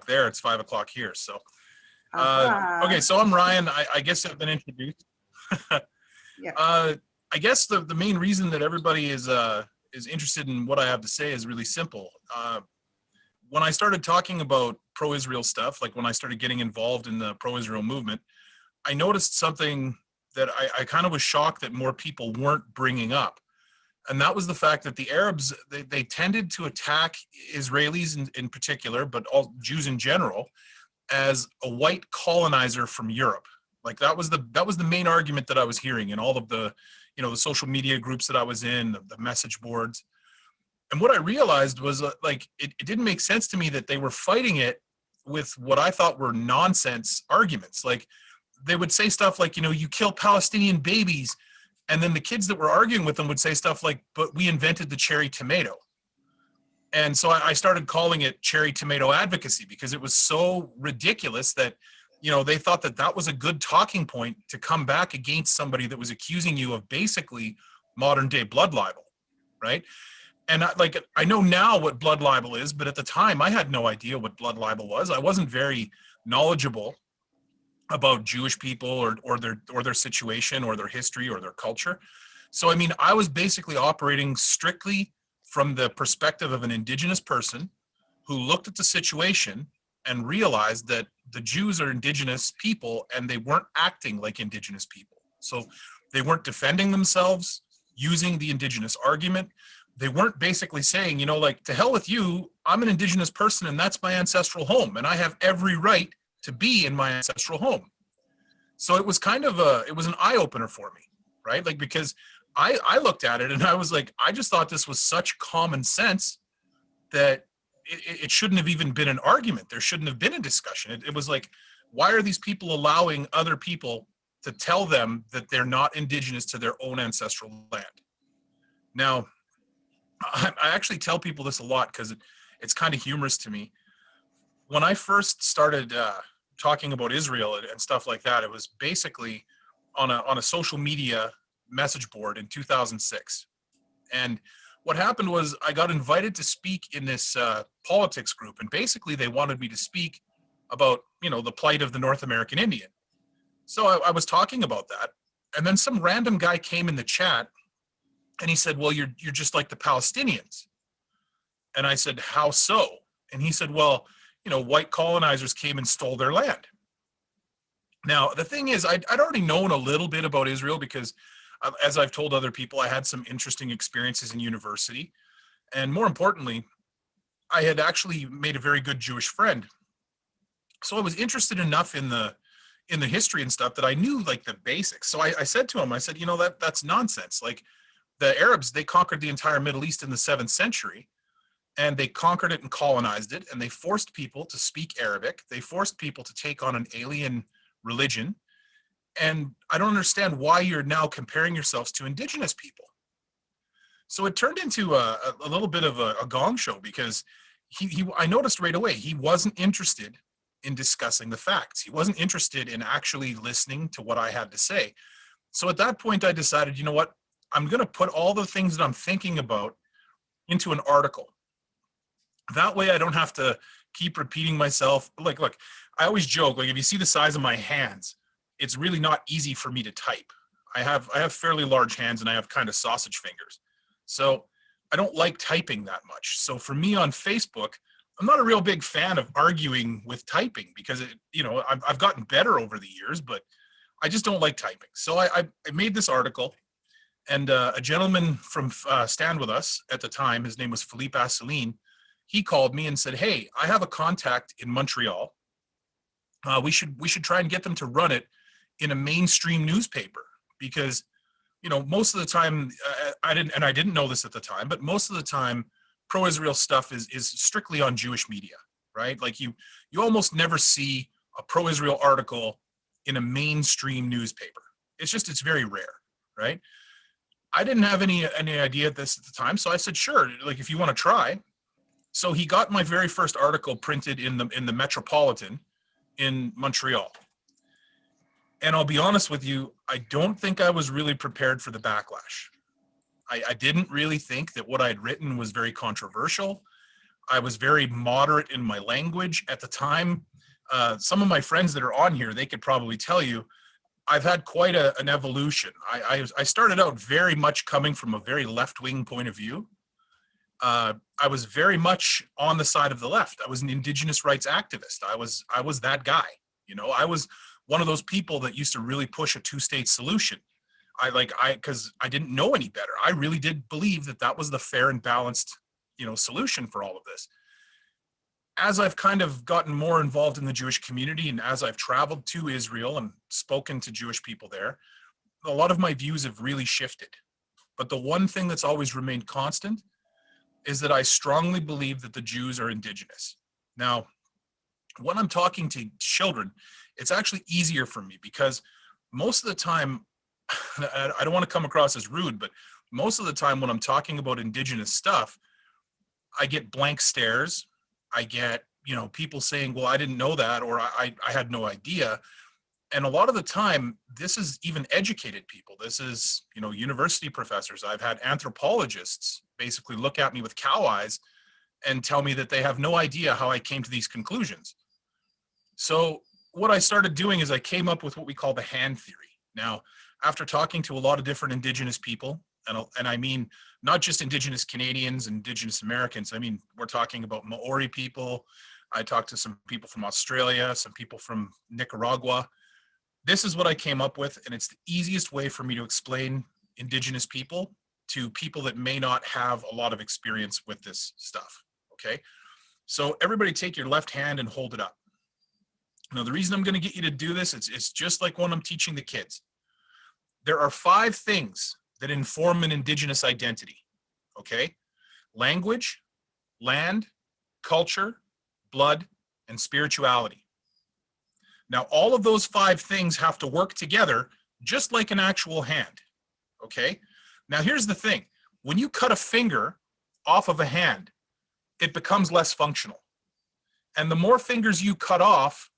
there, it's 5 o'clock here. So, Uh-huh. okay, so I'm Ryan. I guess I've been introduced. Yeah. I guess the main reason that everybody is interested in what I have to say is really simple. When I started talking about pro-Israel stuff, like when I started getting involved in the pro-Israel movement, I noticed something that I kind of was shocked that more people weren't bringing up. And that was the fact that the Arabs, they tended to attack Israelis in particular, but all Jews in general, as a white colonizer from Europe. Like that was the main argument that I was hearing in all of the, the social media groups that I was in, the message boards. And what I realized was it didn't make sense to me that they were fighting it with what I thought were nonsense arguments. Like they would say stuff like, you kill Palestinian babies. And then the kids that were arguing with them would say stuff like, but we invented the cherry tomato. And so I started calling it cherry tomato advocacy because it was so ridiculous that, they thought that that was a good talking point to come back against somebody that was accusing you of basically modern day blood libel, right? And I know now what blood libel is, but at the time I had no idea what blood libel was. I wasn't very knowledgeable about Jewish people or their situation or their history or their culture. So, I mean, I was basically operating strictly from the perspective of an Indigenous person who looked at the situation and realized that the Jews are Indigenous people and they weren't acting like Indigenous people. So they weren't defending themselves using the Indigenous argument. They weren't basically saying, to hell with you, I'm an Indigenous person and that's my ancestral home and I have every right to be in my ancestral home. So it was kind of it was an eye opener for me, right? Like, because I looked at it and I was like, I just thought this was such common sense that it shouldn't have even been an argument. There shouldn't have been a discussion. It was like, why are these people allowing other people to tell them that they're not Indigenous to their own ancestral land? Now, I actually tell people this a lot because it's kind of humorous to me. When I first started talking about Israel and stuff like that, it was basically on a social media message board in 2006. And what happened was I got invited to speak in this politics group, and basically they wanted me to speak about, the plight of the North American Indian. So I was talking about that, and then some random guy came in the chat and he said, well, you're just like the Palestinians. And I said, how so? And he said, well, white colonizers came and stole their land. Now, the thing is, I'd already known a little bit about Israel because, as I've told other people, I had some interesting experiences in university. And more importantly, I had actually made a very good Jewish friend. So I was interested enough in the history and stuff that I knew like the basics. So I said to him, I said, that's nonsense. Like the Arabs, they conquered the entire Middle East in the 7th century. And they conquered it and colonized it, and they forced people to speak Arabic. They forced people to take on an alien religion. And I don't understand why you're now comparing yourselves to Indigenous people. So it turned into a little bit of a gong show because I noticed right away he wasn't interested in discussing the facts. He wasn't interested in actually listening to what I had to say. So at that point, I decided, what? I'm going to put all the things that I'm thinking about into an article. That way I don't have to keep repeating myself. Like, look, I always joke, like if you see the size of my hands, it's really not easy for me to type. I have fairly large hands and I have kind of sausage fingers. So I don't like typing that much. So for me on Facebook, I'm not a real big fan of arguing with typing because I've gotten better over the years, but I just don't like typing. So I made this article, and a gentleman from Stand With Us at the time, his name was Philippe Asselineau, he called me and said, hey, I have a contact in Montreal. We should try and get them to run it in a mainstream newspaper because, most of the time, I didn't know this at the time, but most of the time, pro-Israel stuff is strictly on Jewish media, right? Like you almost never see a pro-Israel article in a mainstream newspaper. It's very rare, right? I didn't have any idea of this at the time, so I said, sure, like if you want to try. So he got my very first article printed in the Metropolitan in Montreal. And I'll be honest with you, I don't think I was really prepared for the backlash. I didn't really think that what I had written was very controversial. I was very moderate in my language at the time. Some of my friends that are on here, they could probably tell you, I've had quite an evolution. I started out very much coming from a very left-wing point of view. I was very much on the side of the left. I was an Indigenous rights activist. I was that guy. You know, I was one of those people that used to really push a two-state solution. Because I didn't know any better. I really did believe that that was the fair and balanced, solution for all of this. As I've kind of gotten more involved in the Jewish community, and as I've traveled to Israel and spoken to Jewish people there, a lot of my views have really shifted. But the one thing that's always remained constant is that I strongly believe that the Jews are Indigenous. Now, when I'm talking to children, it's actually easier for me because most of the time, I don't want to come across as rude, but most of the time when I'm talking about Indigenous stuff, I get blank stares. I get, people saying, well, I didn't know that, or I had no idea. And a lot of the time, this is even educated people. This is, university professors. I've had anthropologists basically look at me with cow eyes and tell me that they have no idea how I came to these conclusions. So what I started doing is I came up with what we call the hand theory. Now, after talking to a lot of different Indigenous people, and I mean, not just Indigenous Canadians, Indigenous Americans, I mean, we're talking about Maori people. I talked to some people from Australia, some people from Nicaragua. This is what I came up with, and it's the easiest way for me to explain Indigenous people to people that may not have a lot of experience with this stuff, okay? So everybody take your left hand and hold it up. Now, the reason I'm gonna get you to do this, it's just like when I'm teaching the kids. There are 5 things that inform an Indigenous identity, okay? Language, land, culture, blood, and spirituality. Now, all of those 5 things have to work together just like an actual hand, okay? Now, here's the thing. When you cut a finger off of a hand, it becomes less functional. And the more fingers you cut off,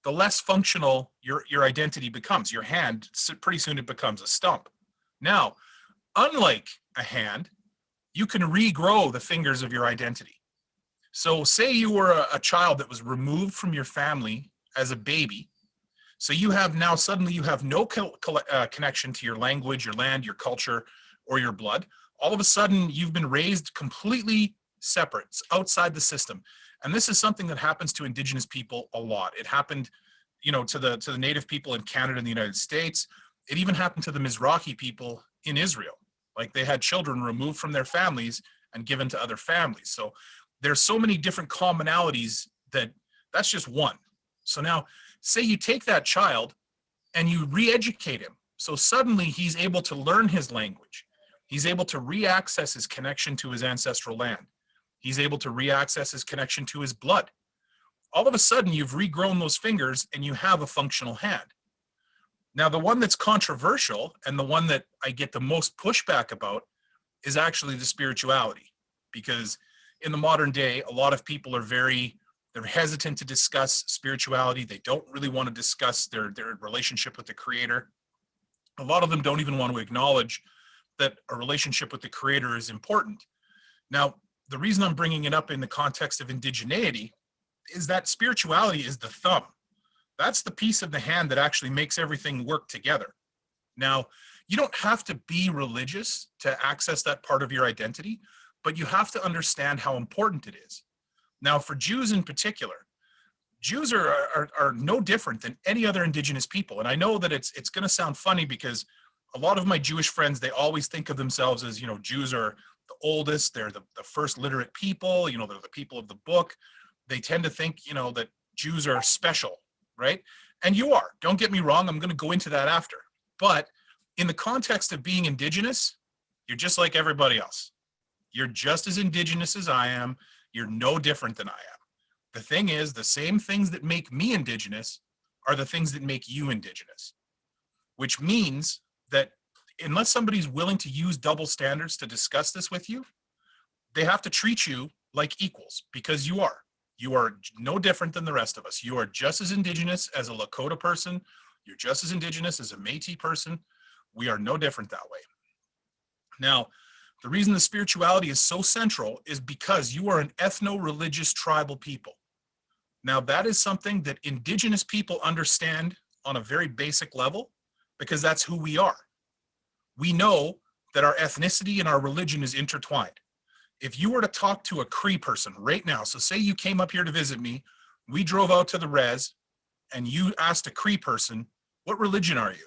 the less functional your identity becomes. Your hand, pretty soon it becomes a stump. Now, unlike a hand, you can regrow the fingers of your identity. So say you were a child that was removed from your family as a baby. So you have now, suddenly you have no connection to your language, your land, your culture, or your blood. All of a sudden, you've been raised completely separate, it's outside the system. And this is something that happens to Indigenous people a lot. It happened, to the Native people in Canada and the United States. It even happened to the Mizrahi people in Israel. Like, they had children removed from their families and given to other families. So there's so many different commonalities that's just one. So now, say you take that child and you re-educate him. So suddenly he's able to learn his language. He's able to re-access his connection to his ancestral land. He's able to re-access his connection to his blood. All of a sudden, you've regrown those fingers and you have a functional hand. Now, the one that's controversial and the one that I get the most pushback about is actually the spirituality. Because in the modern day, a lot of people are they're hesitant to discuss spirituality. They don't really want to discuss their relationship with the Creator. A lot of them don't even want to acknowledge that a relationship with the Creator is important. Now, the reason I'm bringing it up in the context of indigeneity is that spirituality is the thumb. That's the piece of the hand that actually makes everything work together. Now, you don't have to be religious to access that part of your identity, but you have to understand how important it is. Now, for Jews in particular, Jews are no different than any other Indigenous people. And I know that it's going to sound funny because a lot of my Jewish friends, they always think of themselves as, Jews are the oldest, they're the first literate people, they're the people of the book. They tend to think, that Jews are special, right? And you are. Don't get me wrong. I'm going to go into that after. But in the context of being Indigenous, you're just like everybody else. You're just as Indigenous as I am. You're no different than I am. The thing is, the same things that make me Indigenous are the things that make you Indigenous, which means that unless somebody's willing to use double standards to discuss this with you, they have to treat you like equals, because you are. You are no different than the rest of us. You are just as Indigenous as a Lakota person. You're just as Indigenous as a Métis person. We are no different that way. Now, The reason the spirituality is so central is because you are an ethno-religious tribal people. Now, that is something that Indigenous people understand on a very basic level because that's who we are. We know that our ethnicity and our religion is intertwined. If you were to talk to a Cree person right now, so say you came up here to visit me, we drove out to the res, and you asked a Cree person, what religion are you?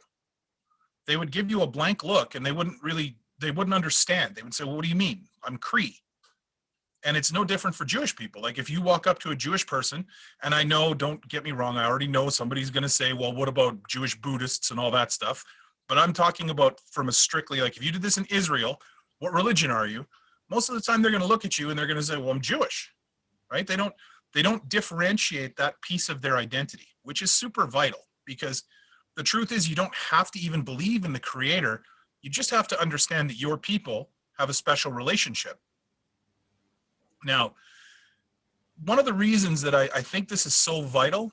They would give you a blank look and they wouldn't understand. They would say, well, what do you mean? I'm Cree. And it's no different for Jewish people. Like if you walk up to a Jewish person, and I know, don't get me wrong, I already know somebody's going to say, well, what about Jewish Buddhists and all that stuff? But I'm talking about from a strictly, like if you did this in Israel, what religion are you? Most of the time they're going to look at you and they're going to say, well, I'm Jewish, right? They don't differentiate that piece of their identity, which is super vital, because the truth is you don't have to even believe in the creator. You just have to understand that your people have a special relationship. Now, one of the reasons that I think this is so vital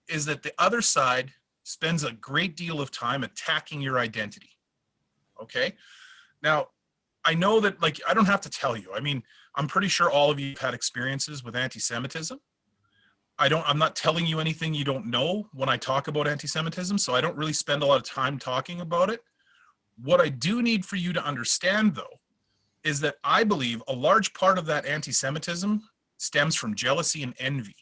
is that the other side spends a great deal of time attacking your identity. Okay? Now, I know that, like, I don't have to tell you. I mean, I'm pretty sure all of you have had experiences with anti-Semitism. I'm not telling you anything you don't know when I talk about anti-Semitism, so I don't really spend a lot of time talking about it. What I do need for you to understand, though, is that I believe a large part of that anti-Semitism stems from jealousy and envy,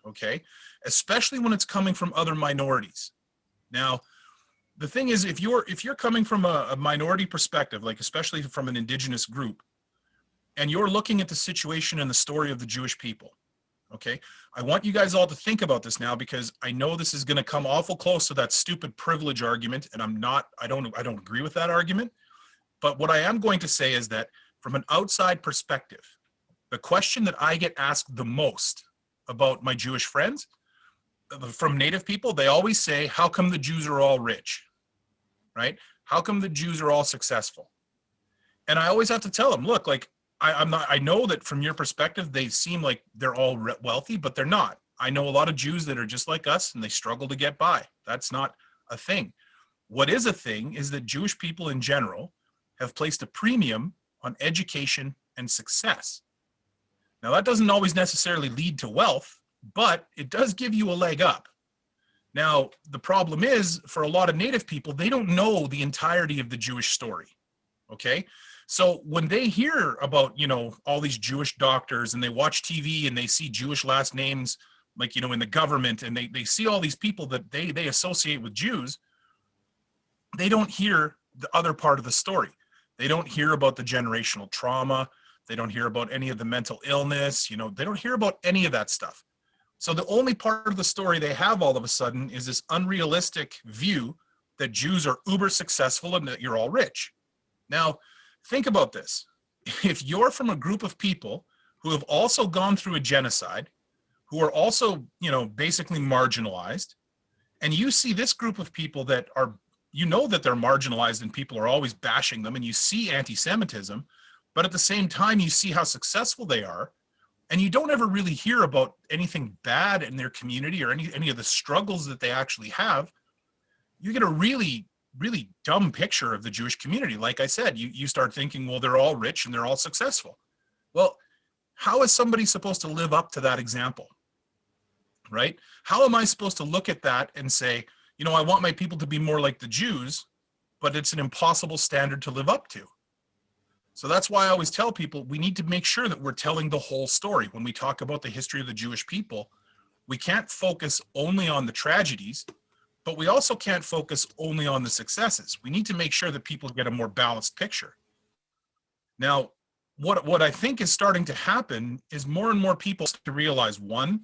okay? Especially when it's coming from other minorities. Now, the thing is, if you're coming from a minority perspective, like especially from an Indigenous group, and you're looking at the situation and the story of the Jewish people, okay? I want you guys all to think about this now, because I know this is going to come awful close to that stupid privilege argument, and I don't agree with that argument. But what I am going to say is that from an outside perspective, the question that I get asked the most about my Jewish friends from Native people, they always say, how come the Jews are all rich, right? How come the Jews are all successful? And I always have to tell them, look, like, I know that from your perspective, they seem like they're all wealthy, but they're not. I know a lot of Jews that are just like us and they struggle to get by. That's not a thing. What is a thing is that Jewish people in general have placed a premium on education and success. Now, that doesn't always necessarily lead to wealth, but it does give you a leg up. Now, the problem is, for a lot of Native people, they don't know the entirety of the Jewish story, okay? So when they hear about, all these Jewish doctors, and they watch TV and they see Jewish last names, like, in the government, and they see all these people that they associate with Jews, they don't hear the other part of the story. They don't hear about the generational trauma. They don't hear about any of the mental illness. They don't hear about any of that stuff. So the only part of the story they have all of a sudden is this unrealistic view that Jews are uber successful and that you're all rich. Now, think about this. If you're from a group of people who have also gone through a genocide, who are also, basically marginalized, and you see this group of people that are, that they're marginalized and people are always bashing them, and you see anti-Semitism, but at the same time, you see how successful they are, and you don't ever really hear about anything bad in their community or any of the struggles that they actually have. You get a really, really dumb picture of the Jewish community. Like I said, you start thinking, well, they're all rich and they're all successful. Well, how is somebody supposed to live up to that example, right? How am I supposed to look at that and say, I want my people to be more like the Jews, but it's an impossible standard to live up to? So that's why I always tell people we need to make sure that we're telling the whole story. When we talk about the history of the Jewish people, we can't focus only on the tragedies, but we also can't focus only on the successes. We need to make sure that people get a more balanced picture. Now, what I think is starting to happen is more and more people start to realize, one,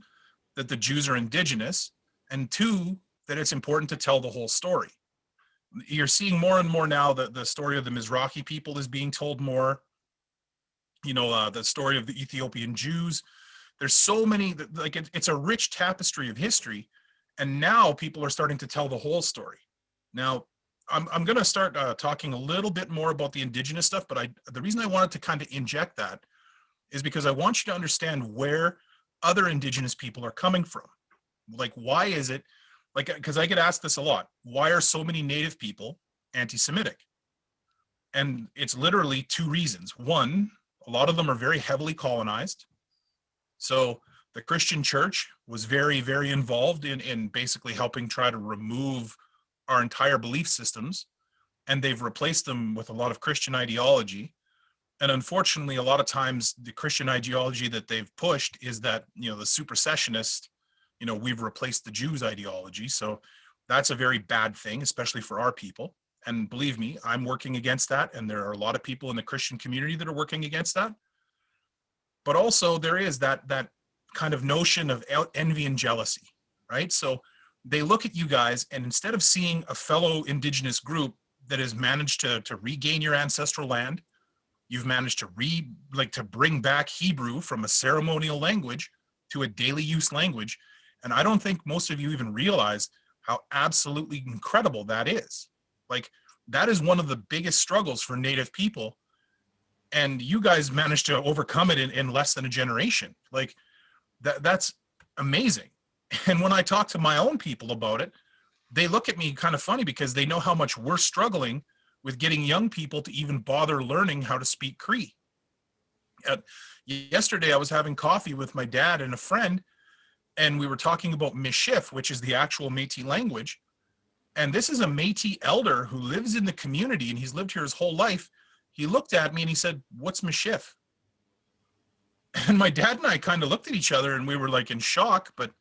that the Jews are indigenous, and two, that it's important to tell the whole story. You're seeing more and more now that the story of the Mizrahi people is being told more. The story of the Ethiopian Jews. There's so many, like it's a rich tapestry of history, and now people are starting to tell the whole story. Now, I'm going to start talking a little bit more about the indigenous stuff, but the reason I wanted to kind of inject that is because I want you to understand where other indigenous people are coming from. Like, why is it, because I get asked this a lot, why are so many Native people anti-Semitic? And it's literally two reasons. One, a lot of them are very heavily colonized. So the Christian church was very, very involved in basically helping try to remove our entire belief systems. And they've replaced them with a lot of Christian ideology. And unfortunately, a lot of times the Christian ideology that they've pushed is that, the supersessionist, we've replaced the Jews ideology. So that's a very bad thing, especially for our people. And believe me, I'm working against that. And there are a lot of people in the Christian community that are working against that. But also there is that kind of notion of envy and jealousy, right? So they look at you guys, and instead of seeing a fellow Indigenous group that has managed to regain your ancestral land, you've managed to bring back Hebrew from a ceremonial language to a daily use language. And I don't think most of you even realize how absolutely incredible that is. Like, that is one of the biggest struggles for Native people. And you guys managed to overcome it in less than a generation. Like, that's amazing. And when I talk to my own people about it, they look at me kind of funny because they know how much we're struggling with getting young people to even bother learning how to speak Cree. Yesterday, I was having coffee with my dad and a friend, and we were talking about Mishif, which is the actual Métis language. And this is a Métis elder who lives in the community, and he's lived here his whole life. He looked at me and he said, "What's Mishif?" And my dad and I kind of looked at each other, and we were like in shock, but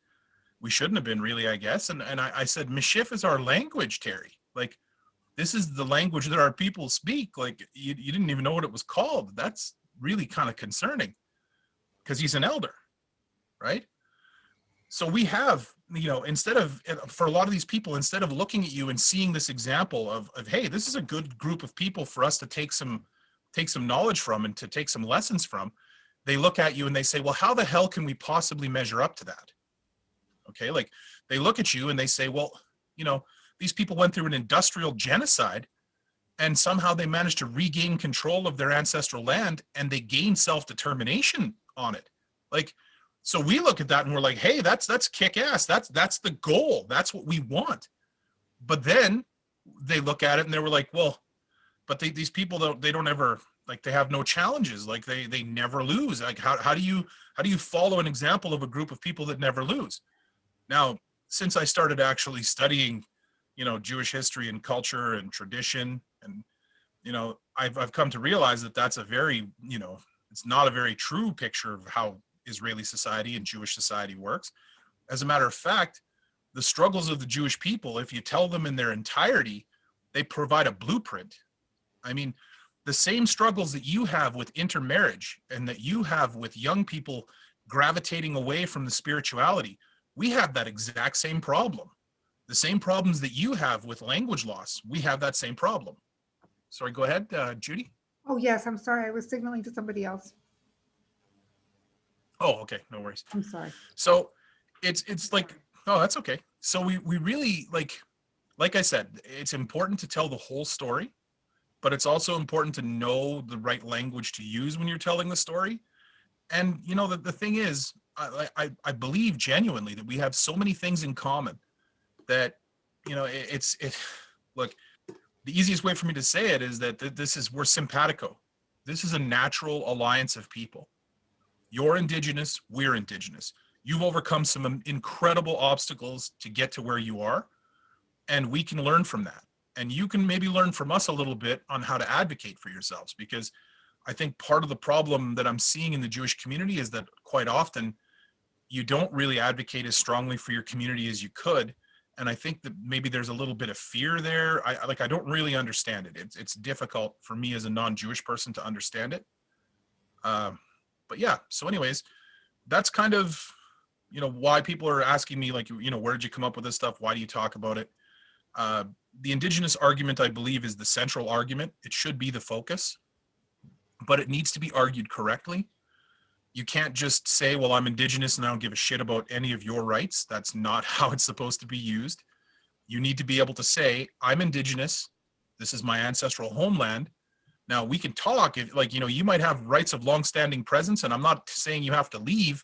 we shouldn't have been really, I guess. And I said, "Mishif is our language, Terry. Like, this is the language that our people speak. Like, you didn't even know what it was called. That's really kind of concerning," because he's an elder, right? So we have, for a lot of these people, instead of looking at you and seeing this example of, hey, this is a good group of people for us to take some knowledge from and to take some lessons from, they look at you and they say, well, how the hell can we possibly measure up to that? Okay, like, they look at you and they say, well, these people went through an industrial genocide and somehow they managed to regain control of their ancestral land and they gained self-determination on it. Like, so we look at that and we're like, hey, that's kick-ass. That's the goal. That's what we want. But then they look at it and they were like, well, but these people don't ever, like, they have no challenges. Like, they never lose. Like, how do you follow an example of a group of people that never lose? Now, since I started actually studying, Jewish history and culture and tradition, and, I've come to realize that that's a very, it's not a very true picture of how Israeli society and Jewish society works. As a matter of fact, the struggles of the Jewish people, if you tell them in their entirety, they provide a blueprint. I mean, the same struggles that you have with intermarriage and that you have with young people gravitating away from the spirituality, we have that exact same problem. The same problems that you have with language loss, we have that same problem. Sorry, go ahead, Judy. Oh, yes, I'm sorry. I was signaling to somebody else. Oh, okay, no worries. I'm sorry. So it's like, oh, that's okay. So we really, like I said, it's important to tell the whole story, but it's also important to know the right language to use when you're telling the story. And, the thing is, I believe genuinely that we have so many things in common that, look, the easiest way for me to say it is that we're simpatico. This is a natural alliance of people. You're Indigenous, we're Indigenous. You've overcome some incredible obstacles to get to where you are, and we can learn from that. And you can maybe learn from us a little bit on how to advocate for yourselves, because I think part of the problem that I'm seeing in the Jewish community is that quite often you don't really advocate as strongly for your community as you could. And I think that maybe there's a little bit of fear there. I don't really understand it. It's difficult for me as a non-Jewish person to understand it. But yeah, so anyways, that's kind of, why people are asking me, like, where did you come up with this stuff? Why do you talk about it? The Indigenous argument, I believe, is the central argument. It should be the focus, but it needs to be argued correctly. You can't just say, well, I'm Indigenous and I don't give a shit about any of your rights. That's not how it's supposed to be used. You need to be able to say, I'm Indigenous. This is my ancestral homeland. Now, we can talk, if, you might have rights of longstanding presence, and I'm not saying you have to leave,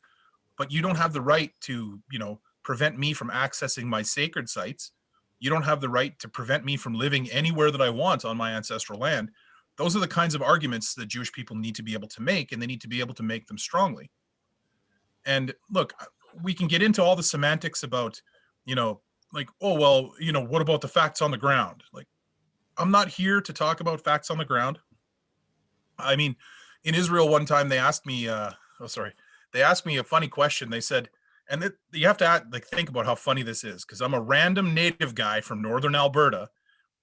but you don't have the right to, prevent me from accessing my sacred sites. You don't have the right to prevent me from living anywhere that I want on my ancestral land. Those are the kinds of arguments that Jewish people need to be able to make, and they need to be able to make them strongly. And look, we can get into all the semantics about, like, oh, well, what about the facts on the ground? Like, I'm not here to talk about facts on the ground. I mean, in Israel, one time they asked me, they asked me a funny question. They said, and you have to think about how funny this is, because I'm a random native guy from northern Alberta,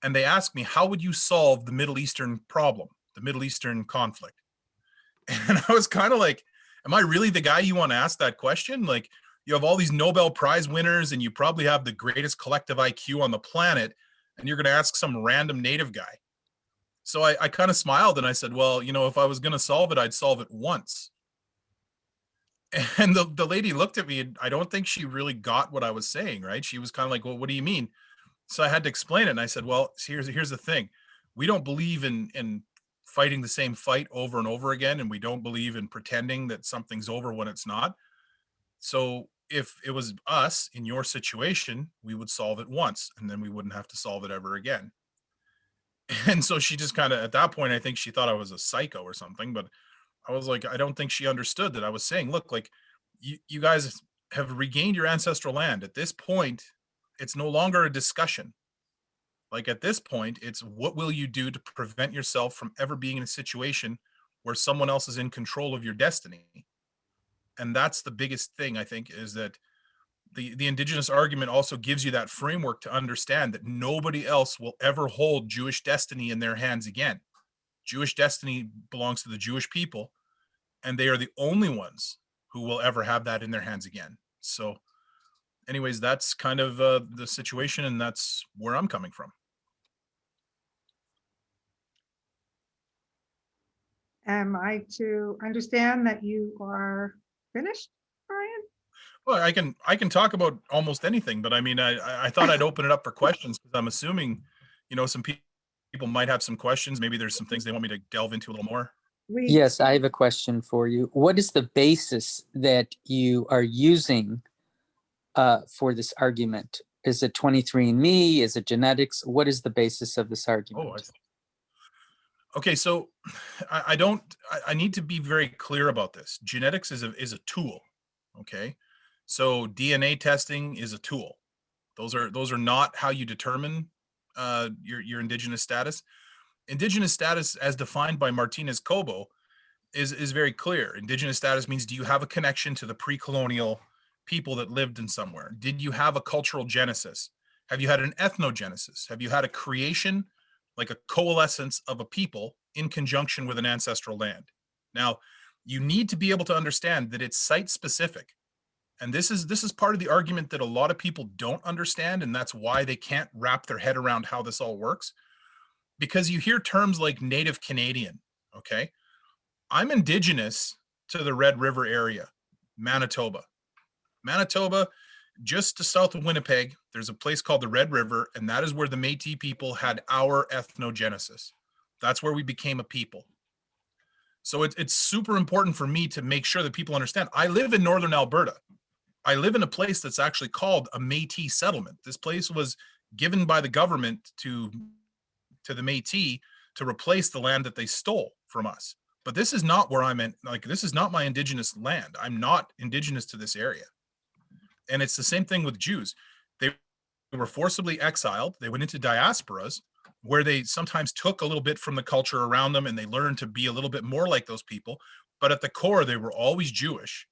and they asked me, how would you solve the Middle Eastern problem, the Middle Eastern conflict? And I was kind of like, am I really the guy you want to ask that question? Like, you have all these Nobel Prize winners, and you probably have the greatest collective IQ on the planet, and you're going to ask some random native guy. So I kind of smiled and I said, well, if I was going to solve it, I'd solve it once. And the lady looked at me, and I don't think she really got what I was saying, right? She was kind of like, well, what do you mean? So I had to explain it. And I said, well, here's the thing. We don't believe in fighting the same fight over and over again. And we don't believe in pretending that something's over when it's not. So if it was us in your situation, we would solve it once, and then we wouldn't have to solve it ever again. And so she just kind of, at that point, I think she thought I was a psycho or something, but I was like, I don't think she understood that I was saying, look, like, you guys have regained your ancestral land. At this point, it's no longer a discussion. Like, at this point, it's what will you do to prevent yourself from ever being in a situation where someone else is in control of your destiny? And that's the biggest thing, I think, is that the Indigenous argument also gives you that framework to understand that nobody else will ever hold Jewish destiny in their hands again. Jewish destiny belongs to the Jewish people, and they are the only ones who will ever have that in their hands again. So anyways, that's kind of the situation, and that's where I'm coming from. Am I to understand that you are finished, Ryan? Well, I can talk about almost anything, but I mean, I thought I'd open it up for questions, because I'm assuming, some people might have some questions. Maybe there's some things they want me to delve into a little more. Yes, I have a question for you. What is the basis that you are using for this argument? Is it 23andMe? Is it genetics? What is the basis of this argument? Oh, I see. Okay, so I need to be very clear about this. Genetics is a tool. Okay. So DNA testing is a tool. Those are not how you determine your Indigenous status. Indigenous status, as defined by Martinez Cobo, is very clear. Indigenous status means, do you have a connection to the pre-colonial people that lived in somewhere? Did you have a cultural genesis? Have you had an ethnogenesis? Have you had a creation, like a coalescence of a people in conjunction with an ancestral land? Now, you need to be able to understand that it's site specific. And this is part of the argument that a lot of people don't understand, and that's why they can't wrap their head around how this all works. Because you hear terms like Native Canadian, okay? I'm Indigenous to the Red River area, Manitoba. Manitoba, just to south of Winnipeg, there's a place called the Red River, and that is where the Métis people had our ethnogenesis. That's where we became a people. So it's super important for me to make sure that people understand. I live in northern Alberta. I live in a place that's actually called a Métis settlement. This place was given by the government to the Métis to replace the land that they stole from us. But this is not where I'm in. Like, this is not my Indigenous land. I'm not Indigenous to this area. And it's the same thing with Jews. They were forcibly exiled. They went into diasporas where they sometimes took a little bit from the culture around them, and they learned to be a little bit more like those people. But at the core, they were always Jewish,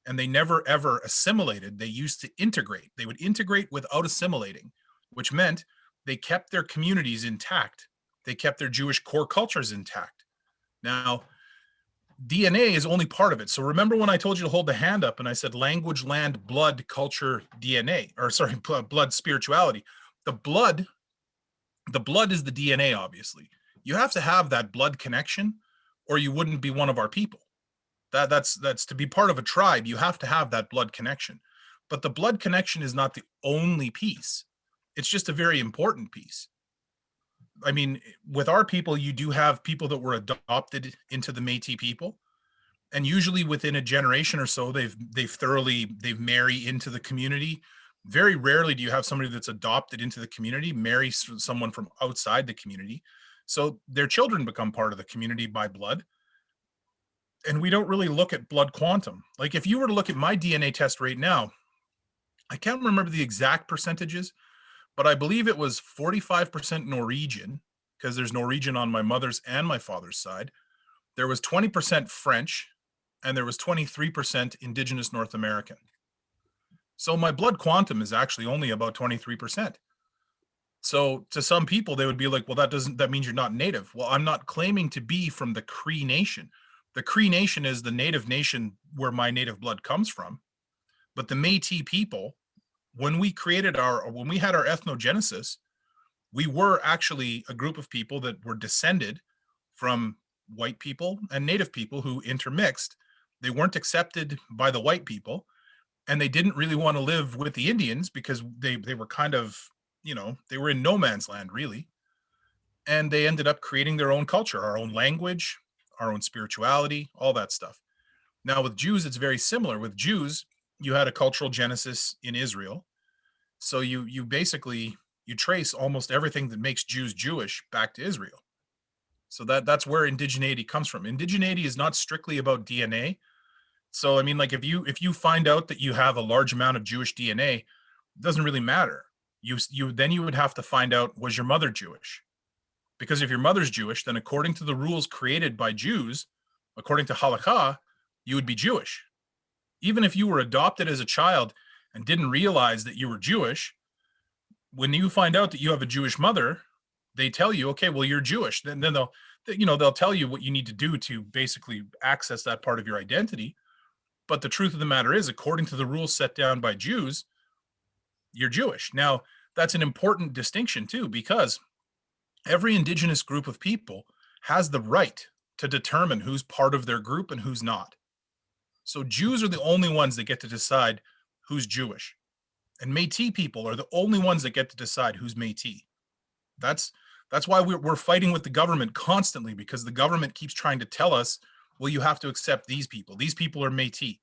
and they never ever assimilated. They used to integrate. They would integrate without assimilating, which meant they kept their communities intact. They kept their Jewish core cultures intact. Now, DNA is only part of it. So remember when I told you to hold the hand up and I said language, land, blood, culture, DNA, or sorry, blood, spirituality. The blood is the DNA, obviously. You have to have that blood connection or you wouldn't be one of our people. That's to be part of a tribe, you have to have that blood connection. But the blood connection is not the only piece. It's just a very important piece. I mean, with our people, you do have people that were adopted into the Métis people. And usually within a generation or so, they've marry into the community. Very rarely do you have somebody that's adopted into the community marry someone from outside the community. So their children become part of the community by blood. And we don't really look at blood quantum. Like if you were to look at my DNA test right now, I can't remember the exact percentages, but I believe it was 45% Norwegian, because there's Norwegian on my mother's and my father's side. There was 20% French, and there was 23% Indigenous North American. So my blood quantum is actually only about 23%. So to some people, they would be like, well, that means you're not native. Well, I'm not claiming to be from the Cree Nation. The Cree Nation is the native nation where my native blood comes from. But the Métis people, when we had our ethnogenesis, we were actually a group of people that were descended from white people and native people who intermixed. They weren't accepted by the white people, and they didn't really want to live with the Indians because they were kind of, they were in no man's land, really. And they ended up creating their own culture, our own language, our own spirituality, all that stuff. Now with Jews, it's very similar. With Jews, you had a cultural genesis in Israel. So you basically, you trace almost everything that makes Jews Jewish back to Israel. So that's where indigeneity comes from. Indigeneity is not strictly about DNA. So I mean, like if you find out that you have a large amount of Jewish DNA, it doesn't really matter. Then you would have to find out, was your mother Jewish? Because if your mother's Jewish, then according to the rules created by Jews, according to halakha, you would be Jewish. Even if you were adopted as a child and didn't realize that you were Jewish, when you find out that you have a Jewish mother, they tell you, okay, well, you're Jewish. Then they'll tell you what you need to do to basically access that part of your identity. But the truth of the matter is, according to the rules set down by Jews, you're Jewish. Now, that's an important distinction too, because every indigenous group of people has the right to determine who's part of their group and who's not. So Jews are the only ones that get to decide who's Jewish. And Métis people are the only ones that get to decide who's Métis. That's why we're fighting with the government constantly, because the government keeps trying to tell us, well, you have to accept these people. These people are Métis.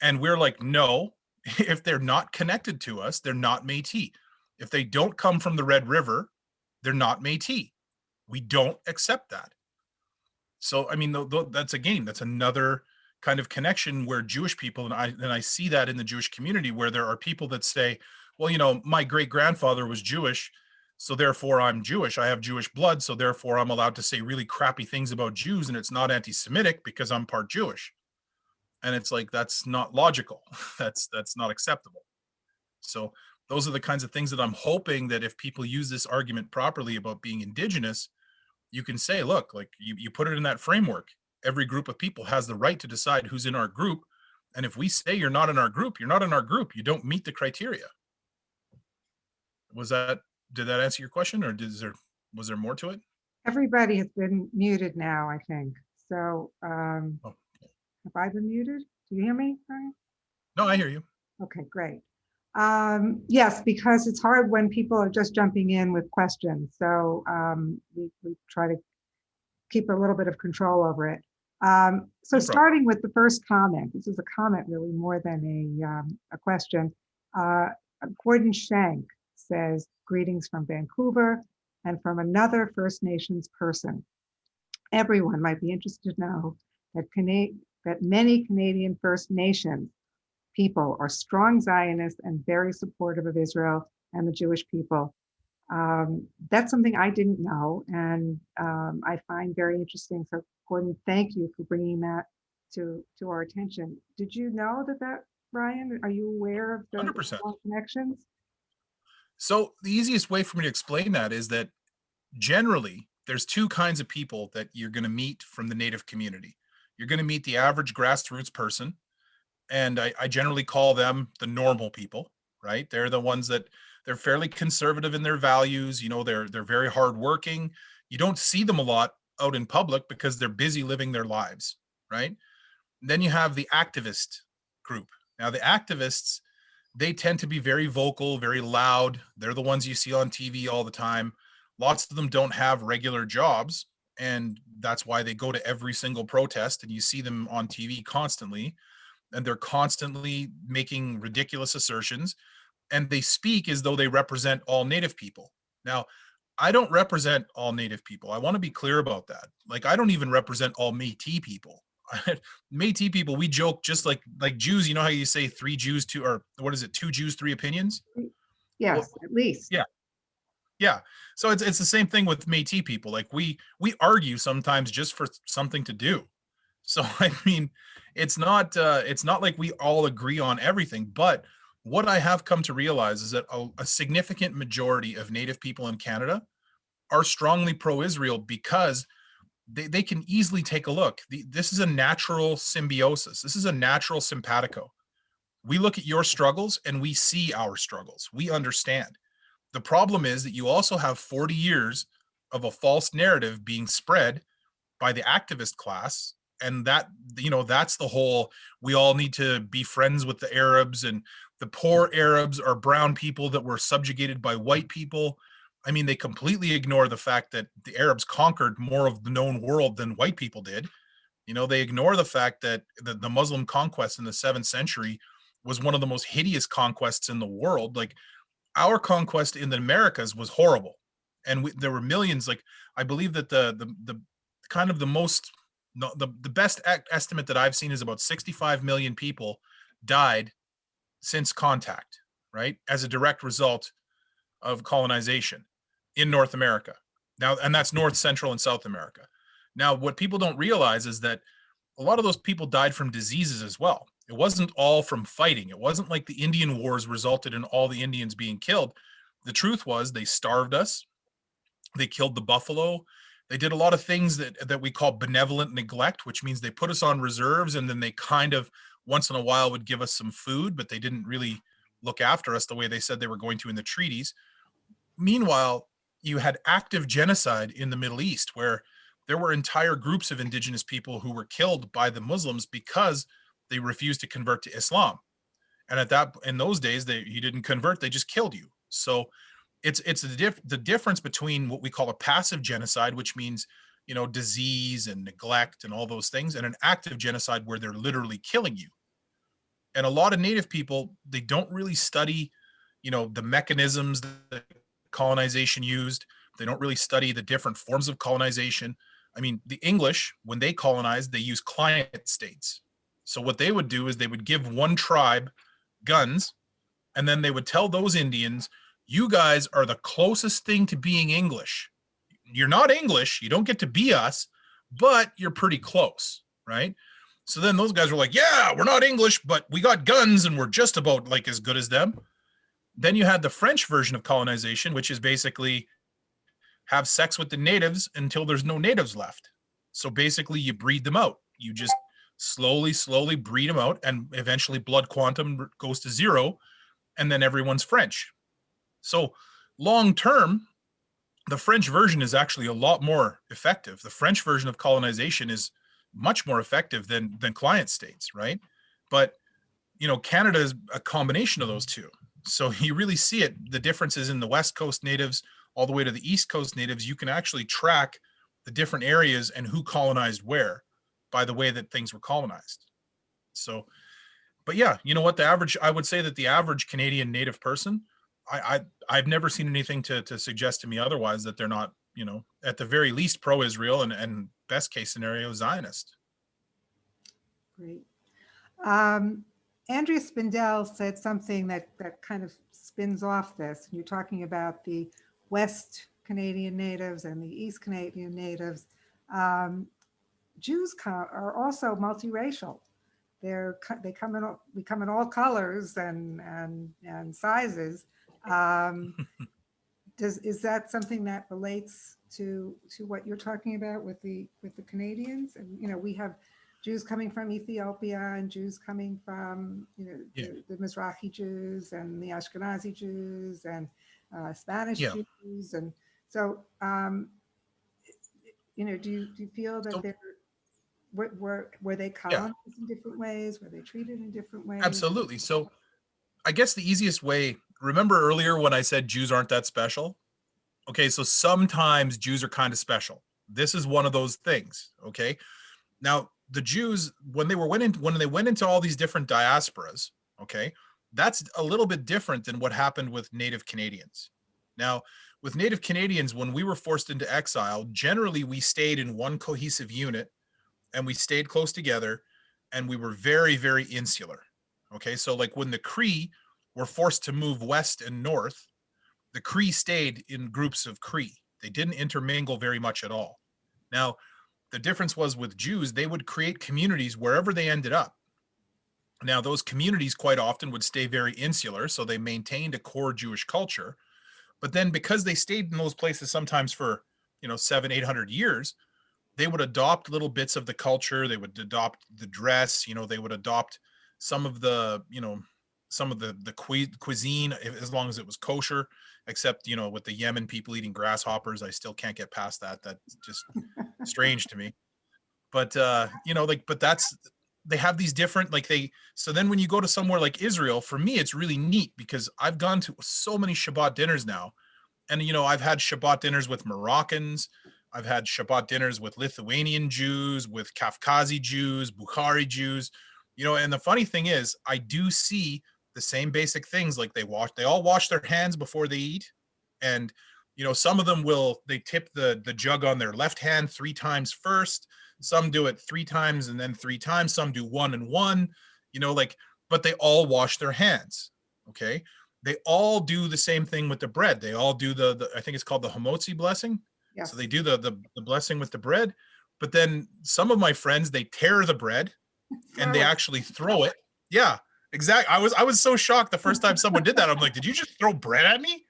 And we're like, no, if they're not connected to us, they're not Métis. If they don't come from the Red River, they're not Métis. We don't accept that. So, I mean, that's another kind of connection where Jewish people, and I see that in the Jewish community, where there are people that say, well, my great-grandfather was Jewish, so therefore I'm Jewish. I have Jewish blood, so therefore I'm allowed to say really crappy things about Jews, and it's not anti-Semitic because I'm part Jewish. And it's like, that's not logical. That's not acceptable. So those are the kinds of things that I'm hoping that if people use this argument properly about being indigenous, you can say, look, like you put it in that framework. Every group of people has the right to decide who's in our group. And if we say you're not in our group, you're not in our group. You don't meet the criteria. Did that answer your question, or was there more to it? Everybody has been muted now, I think. So Oh. have I been muted? Do you hear me, Ryan? No, I hear you. Okay, great. Yes, because it's hard when people are just jumping in with questions. So we try to keep a little bit of control over it. So No starting with the first comment, this is a comment really more than a question. Gordon Shank says, greetings from Vancouver and from another First Nations person. Everyone might be interested to know that many Canadian First Nations people are strong Zionists and very supportive of Israel and the Jewish people. That's something I didn't know, and I find very interesting. So Gordon, thank you for bringing that to our attention. Did you know that, Ryan? Are you aware of the 100%. connections? So the easiest way for me to explain that is that generally there's two kinds of people that you're going to meet from the Native community. You're going to meet the average grassroots person, and I generally call them the normal people, right? They're the ones that they're fairly conservative in their values. They're very hardworking. You don't see them a lot out in public because they're busy living their lives, right? Then you have the activist group. Now the activists, they tend to be very vocal, very loud. They're the ones you see on TV all the time. Lots of them don't have regular jobs, and that's why they go to every single protest, and you see them on TV constantly, and they're constantly making ridiculous assertions, and they speak as though they represent all Native people. Now, I don't represent all Native people. I want to be clear about that. Like, I don't even represent all Métis people. Métis people, we joke just like Jews. You know how you say 3 Jews, 2, or what is it? 2 Jews, 3 opinions? Well, Yes, at least. yeah, yeah. So it's the same thing with Métis people. Like, we argue sometimes just for something to do. So I mean, it's not like we all agree on everything. But what I have come to realize is that a significant majority of Native people in Canada are strongly pro-Israel because they can easily take a look. This is a natural symbiosis. This is a natural simpatico. We look at your struggles and we see our struggles. We understand. The problem is that you also have 40 years of a false narrative being spread by the activist class. And that, that's the whole, we all need to be friends with the Arabs, and the poor Arabs are brown people that were subjugated by white people. I mean, they completely ignore the fact that the Arabs conquered more of the known world than white people did. They ignore the fact that the Muslim conquest in the 7th century was one of the most hideous conquests in the world. Like, our conquest in the Americas was horrible. And there were millions. Like, I believe that the kind of the most, the best estimate that I've seen is about 65 million people died since contact, right? As a direct result of colonization in North America. Now, and that's North, Central, and South America. Now, what people don't realize is that a lot of those people died from diseases as well. It wasn't all from fighting. It wasn't like the Indian Wars resulted in all the Indians being killed. The truth was they starved us. They killed the buffalo. They did a lot of things that we call benevolent neglect, which means they put us on reserves, and then they kind of once in a while would give us some food, but they didn't really look after us the way they said they were going to in the treaties. Meanwhile, you had active genocide in the Middle East, where there were entire groups of indigenous people who were killed by the Muslims because they refused to convert to Islam. And in those days, you didn't convert, they just killed you. So it's the difference between what we call a passive genocide, which means, disease and neglect and all those things, and an active genocide where they're literally killing you. And a lot of Native people, they don't really study, the mechanisms that colonization used. They don't really study the different forms of colonization. I mean, the English, when they colonized, they used client states. So what they would do is they would give one tribe guns, and then they would tell those Indians, you guys are the closest thing to being English. You're not English, you don't get to be us, but you're pretty close, right? So then those guys were like, yeah, we're not English, but we got guns and we're just about like as good as them. Then you had the French version of colonization, which is basically have sex with the natives until there's no natives left. So basically you breed them out. You just slowly breed them out, and eventually blood quantum goes to 0, and then everyone's French. So long term, the French version is actually a lot more effective. The French version of colonization is much more effective than client states, right? But Canada is a combination of those two. So you really see it, the differences in the West Coast natives all the way to the East Coast natives. You can actually track the different areas and who colonized where by the way that things were colonized. So, but yeah, you know what, I would say that the average Canadian Native person, I've never seen anything to suggest to me otherwise, that they're not, at the very least pro-Israel, and best case scenario Zionist. Great. Andrea Spindell said something that kind of spins off this. You're talking about the West Canadian Natives and the East Canadian Natives. Jews are also multiracial. We come in all colors and sizes. Is that something that relates to what you're talking about with the Canadians? And we have Jews coming from Ethiopia and Jews coming from the Mizrahi Jews and the Ashkenazi Jews and Spanish Jews, and so do you feel that they're were they colonized in different ways? Were they treated in different ways? Absolutely. So I guess the easiest way, remember earlier when I said Jews aren't that special? Okay, so sometimes Jews are kind of special. This is one of those things, okay? Now, the Jews, when they went into all these different diasporas, okay, that's a little bit different than what happened with Native Canadians. Now, with Native Canadians, when we were forced into exile, generally we stayed in one cohesive unit and we stayed close together and we were very, very insular. Okay, so like when the Cree were forced to move west and north, the Cree stayed in groups of Cree. They didn't intermingle very much at all. Now, the difference was with Jews, they would create communities wherever they ended up. Now, those communities quite often would stay very insular, so they maintained a core Jewish culture. But then because they stayed in those places sometimes for, 700, 800 years, they would adopt little bits of the culture. They would adopt the dress, they would adopt some of the, some of the cuisine, as long as it was kosher, except, with the Yemen people eating grasshoppers, I still can't get past that. That's just strange to me. But, but they have these different, so then when you go to somewhere like Israel, for me, it's really neat because I've gone to so many Shabbat dinners now. And, I've had Shabbat dinners with Moroccans. I've had Shabbat dinners with Lithuanian Jews, with Kafkazi Jews, Bukhari Jews, and the funny thing is I do see the same basic things. Like they all wash their hands before they eat. And, some of them they tip the jug on their left hand 3 times first. Some do it 3 times and then 3 times. Some do 1 and 1, but they all wash their hands. Okay. They all do the same thing with the bread. They all do the I think it's called the Hamotzi blessing. Yes. So they do the blessing with the bread, but then some of my friends, they tear the bread and they actually throw it. Yeah, exactly. I was so shocked the first time someone did that. I'm like, did you just throw bread at me?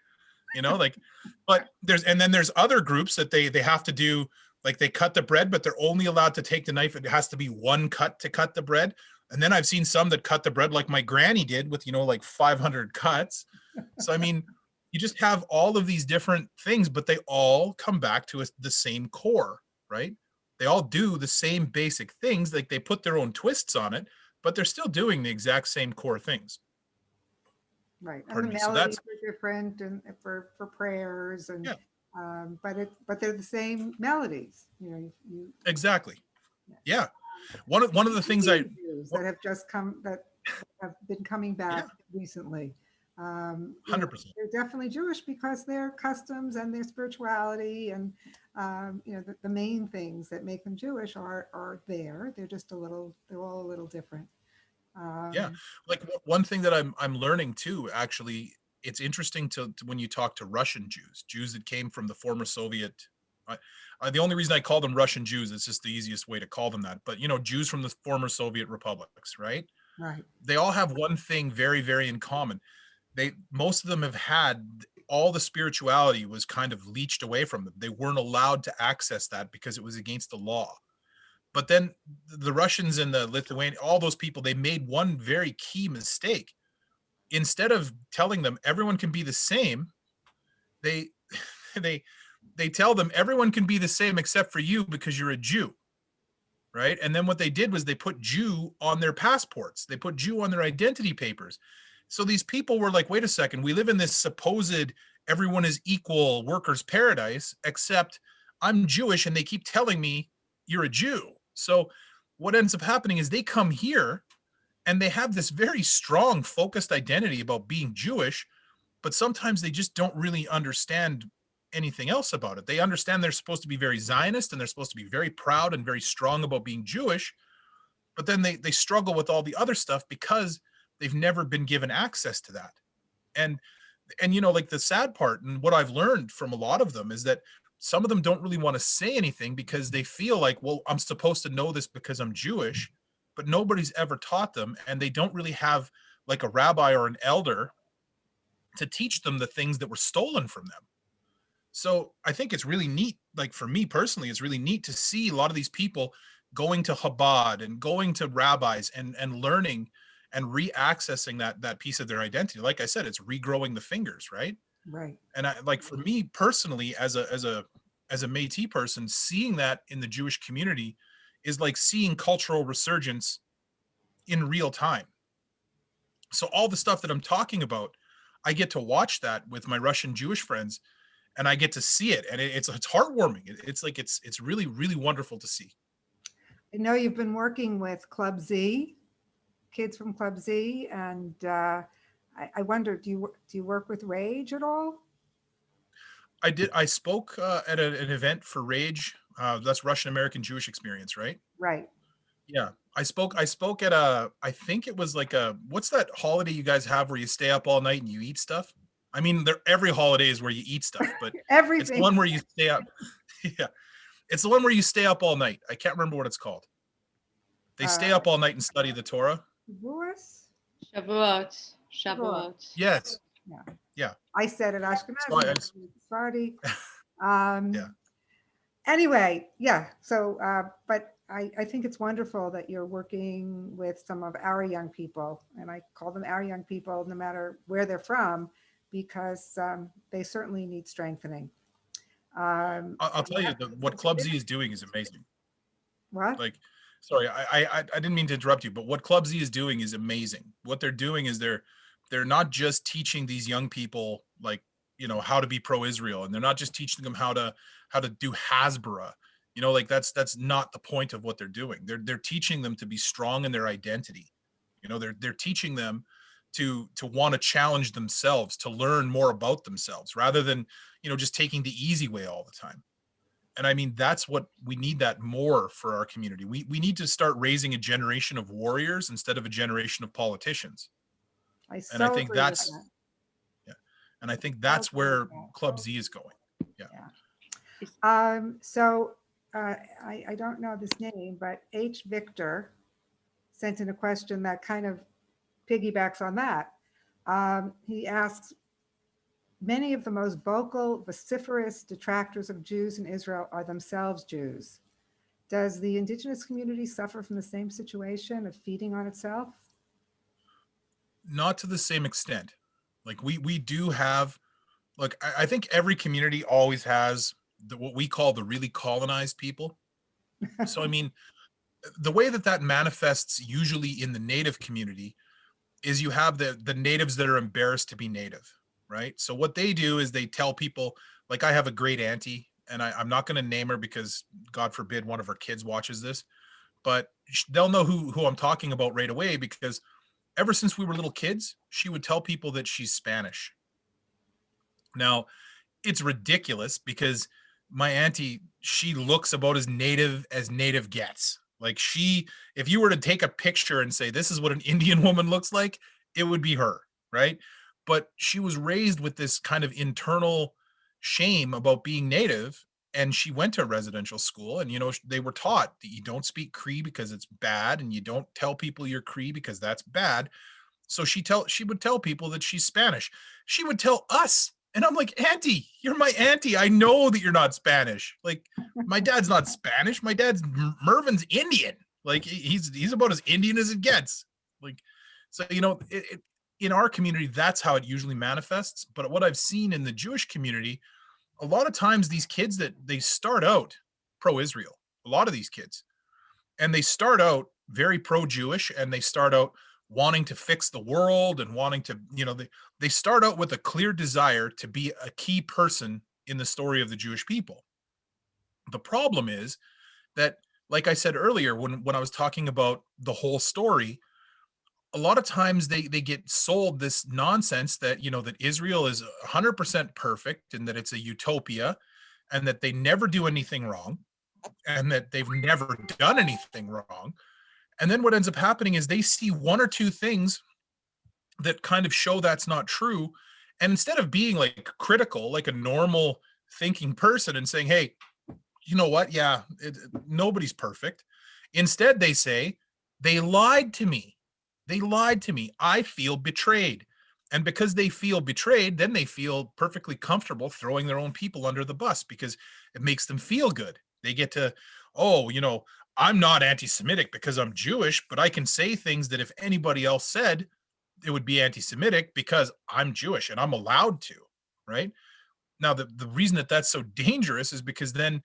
But there's other groups that they have to do, like they cut the bread, but they're only allowed to take the knife. It has to be 1 cut to cut the bread. And then I've seen some that cut the bread like my granny did with, like 500 cuts. So, I mean, you just have all of these different things, but they all come back to the same core, right? They all do the same basic things. Like they put their own twists on it, but they're still doing the exact same core things. Right, and Pardon the me. So melodies are different, and for prayers, and Yeah. But they're the same melodies. Exactly. Yeah. One of the things Jews that have been coming back recently. 100%. They're definitely Jewish because their customs and their spirituality and the main things that make them Jewish are there. They're all a little different. Yeah, like one thing that I'm learning too, actually, it's interesting to when you talk to Russian Jews that came from the former Soviet. The only reason I call them Russian Jews, it's just the easiest way to call them that. But Jews from the former Soviet republics, right? Right. They all have one thing very, very in common. Most of them have had all the spirituality was kind of leached away from them. They weren't allowed to access that because it was against the law. But then the Russians and the Lithuanians, all those people, they made one very key mistake. Instead of telling them everyone can be the same, they they tell them everyone can be the same except for you because you're a Jew. Right? And then what they did was they put Jew on their passports. They put Jew on their identity papers. So these people were like, wait a second, we live in this supposed everyone is equal workers' paradise, except I'm Jewish and they keep telling me you're a Jew. So what ends up happening is they come here and they have this very strong focused identity about being Jewish, but sometimes they just don't really understand anything else about it. They understand they're supposed to be very Zionist and they're supposed to be very proud and very strong about being Jewish, but then they struggle with all the other stuff because they've never been given access to that. And like the sad part and what I've learned from a lot of them is that some of them don't really want to say anything because they feel like, well, I'm supposed to know this because I'm Jewish, but nobody's ever taught them. And they don't really have like a rabbi or an elder to teach them the things that were stolen from them. So I think it's really neat. Like for me personally, it's really neat to see a lot of these people going to Chabad and going to rabbis and learning and re-accessing that piece of their identity. Like I said, it's regrowing the fingers, right? Right. And like for me personally, as a Métis person, seeing that in the Jewish community is like seeing cultural resurgence in real time. So all the stuff that I'm talking about, I get to watch that with my Russian Jewish friends, and I get to see it, and it's heartwarming. It's really, really wonderful to see. I know you've been working with Club Z, kids from Club Z, and I wonder, do you work with Rage at all? I did. I spoke at an event for Rage. That's Russian American Jewish Experience, right? Right. Yeah. I spoke at a. I think it was like a. What's that holiday you guys have where you stay up all night and you eat stuff? I mean, there every holiday is where you eat stuff, but it's the Everything. one where you stay up. Yeah, it's the one where you stay up all night. I can't remember what it's called. They stay up all night and study the Torah. Shavuos? Shavuot. Shavuot. Shavuot. Yes. Yeah. Yeah. I said it So I- Ashkenazi, Sephardi. Um, Yeah. Anyway, yeah. So, but I think it's wonderful that you're working with some of our young people, and I call them our young people, no matter where they're from, because they certainly need strengthening. I'll tell you what Club Z is doing is amazing. What? Like, sorry, I didn't mean to interrupt you, but what Club Z is doing is amazing. What they're doing is they're not just teaching these young people, like, you know, how to be pro-Israel, and they're not just teaching them how to do Hasbara. You know, like that's not the point of what they're doing. They're teaching them to be strong in their identity. You know, they're teaching them to want to challenge themselves, to learn more about themselves, rather than, you know, just taking the easy way all the time. And I mean, that's what we need, that more for our community. We need to start raising a generation of warriors instead of a generation of politicians. I so And I think agree with that's, that. yeah. And I think that's agree with where that. Club Z is going. So I don't know this name, but H. Victor sent in a question that kind of piggybacks on that. He asks, many of the most vocal, vociferous detractors of Jews in Israel are themselves Jews. Does the Indigenous community suffer from the same situation of feeding on itself? Not to the same extent. Like we do have, like, I think every community always has what we call the really colonized people. So, I mean, the way that manifests usually in the native community is you have the natives that are embarrassed to be native, right? So what they do is they tell people, like, I have a great auntie, and I'm not going to name her because God forbid one of her kids watches this, but they'll know who I'm talking about right away, because ever since we were little kids, she would tell people that she's Spanish. Now, it's ridiculous because my auntie, she looks about as native gets. Like, if you were to take a picture and say, this is what an Indian woman looks like, it would be her, right? But she was raised with this kind of internal shame about being native. And she went to a residential school, and, you know, they were taught that you don't speak Cree because it's bad, and you don't tell people you're Cree because that's bad. So she would tell people that she's Spanish. She would tell us, and I'm like, Auntie, you're my auntie. I know that you're not Spanish. Like, my dad's not Spanish. My dad's Mervin's Indian. Like, he's about as Indian as it gets. Like, so, you know, in our community, that's how it usually manifests. But what I've seen in the Jewish community, a lot of times these kids that they start out pro-Israel, a lot of these kids, and they start out very pro-Jewish, and they start out wanting to fix the world and wanting to, you know, they start out with a clear desire to be a key person in the story of the Jewish people. The problem is that, like I said earlier, when I was talking about the whole story, a lot of times they get sold this nonsense that, you know, that Israel is 100% perfect, and that it's a utopia, and that they never do anything wrong, and that they've never done anything wrong. And then what ends up happening is they see one or two things that kind of show that's not true. And instead of being like critical, like a normal thinking person, and saying, hey, you know what? Yeah, nobody's perfect. Instead, they say, they lied to me. They lied to me. I feel betrayed. And because they feel betrayed, then they feel perfectly comfortable throwing their own people under the bus, because it makes them feel good. They get to, oh, you know, I'm not anti-Semitic because I'm Jewish, but I can say things that if anybody else said, it would be anti-Semitic because I'm Jewish and I'm allowed to, right? Now, the reason that that's so dangerous is because then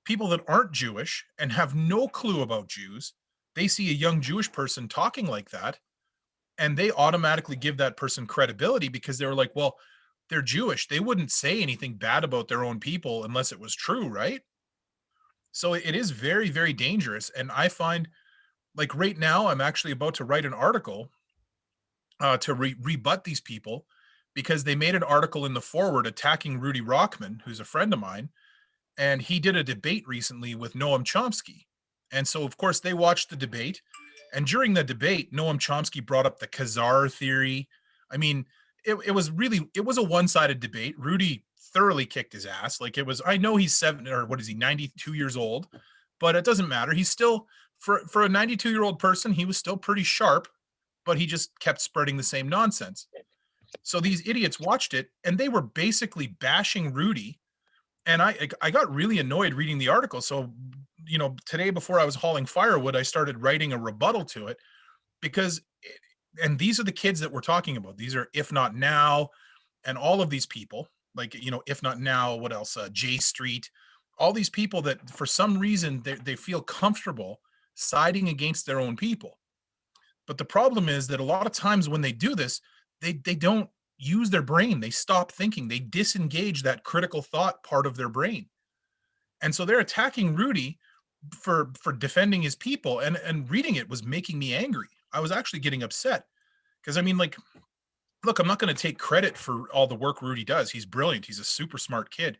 people that aren't Jewish and have no clue about Jews, they see a young Jewish person talking like that, and they automatically give that person credibility, because they were like, well, they're Jewish. They wouldn't say anything bad about their own people unless it was true, right? So it is very, very dangerous. And I find, like, right now, I'm actually about to write an article to rebut these people, because they made an article in the forward attacking Rudy Rockman, who's a friend of mine, and he did a debate recently with Noam Chomsky. And so, of course, they watched the debate. And during the debate, Noam Chomsky brought up the Khazar theory. I mean, it was a one-sided debate. Rudy thoroughly kicked his ass. Like, it was, I know he's 92 years old, but it doesn't matter. He's still, for a 92-year-old person, he was still pretty sharp, but he just kept spreading the same nonsense. So these idiots watched it, and they were basically bashing Rudy. And I got really annoyed reading the article. So, today before I was hauling firewood, I started writing a rebuttal to it, because, and these are the kids that we're talking about. These are If Not Now, and all of these people, like, If Not Now, what else? J Street, all these people that for some reason they feel comfortable siding against their own people. But the problem is that a lot of times when they do this, they don't use their brain. They stop thinking. They disengage that critical thought part of their brain. And so they're attacking Rudy for defending his people. And reading it was making me angry. I was actually getting upset because, I mean, like, look, I'm not going to take credit for all the work Rudy does. He's brilliant. He's a super smart kid.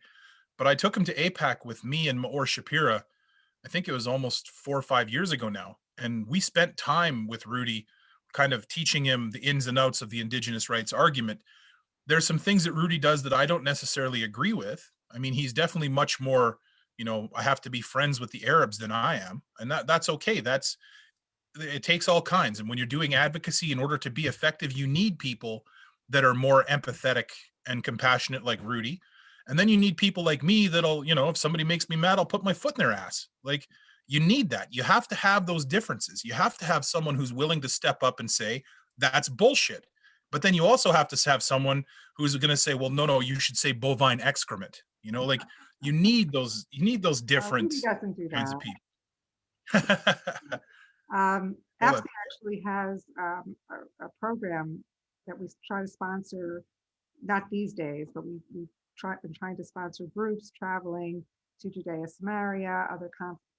But I took him to APAC with me and Maor Shapira. I think it was almost 4 or 5 years ago now. And we spent time with Rudy kind of teaching him the ins and outs of the Indigenous rights argument. There's some things that Rudy does that I don't necessarily agree with. I mean, he's definitely much more, I have to be friends with the Arabs than I am. And that's okay. It takes all kinds. And when you're doing advocacy, in order to be effective, you need people that are more empathetic and compassionate like Rudy. And then you need people like me that'll, if somebody makes me mad, I'll put my foot in their ass. Like, you need that. You have to have those differences. You have to have someone who's willing to step up and say, that's bullshit. But then you also have to have someone who's going to say, well, no, you should say bovine excrement. Like, you need those different doesn't do kinds that. of people. AFSCME actually has a program that we try to sponsor, not these days, but we've been trying to sponsor groups traveling to Judea, Samaria, other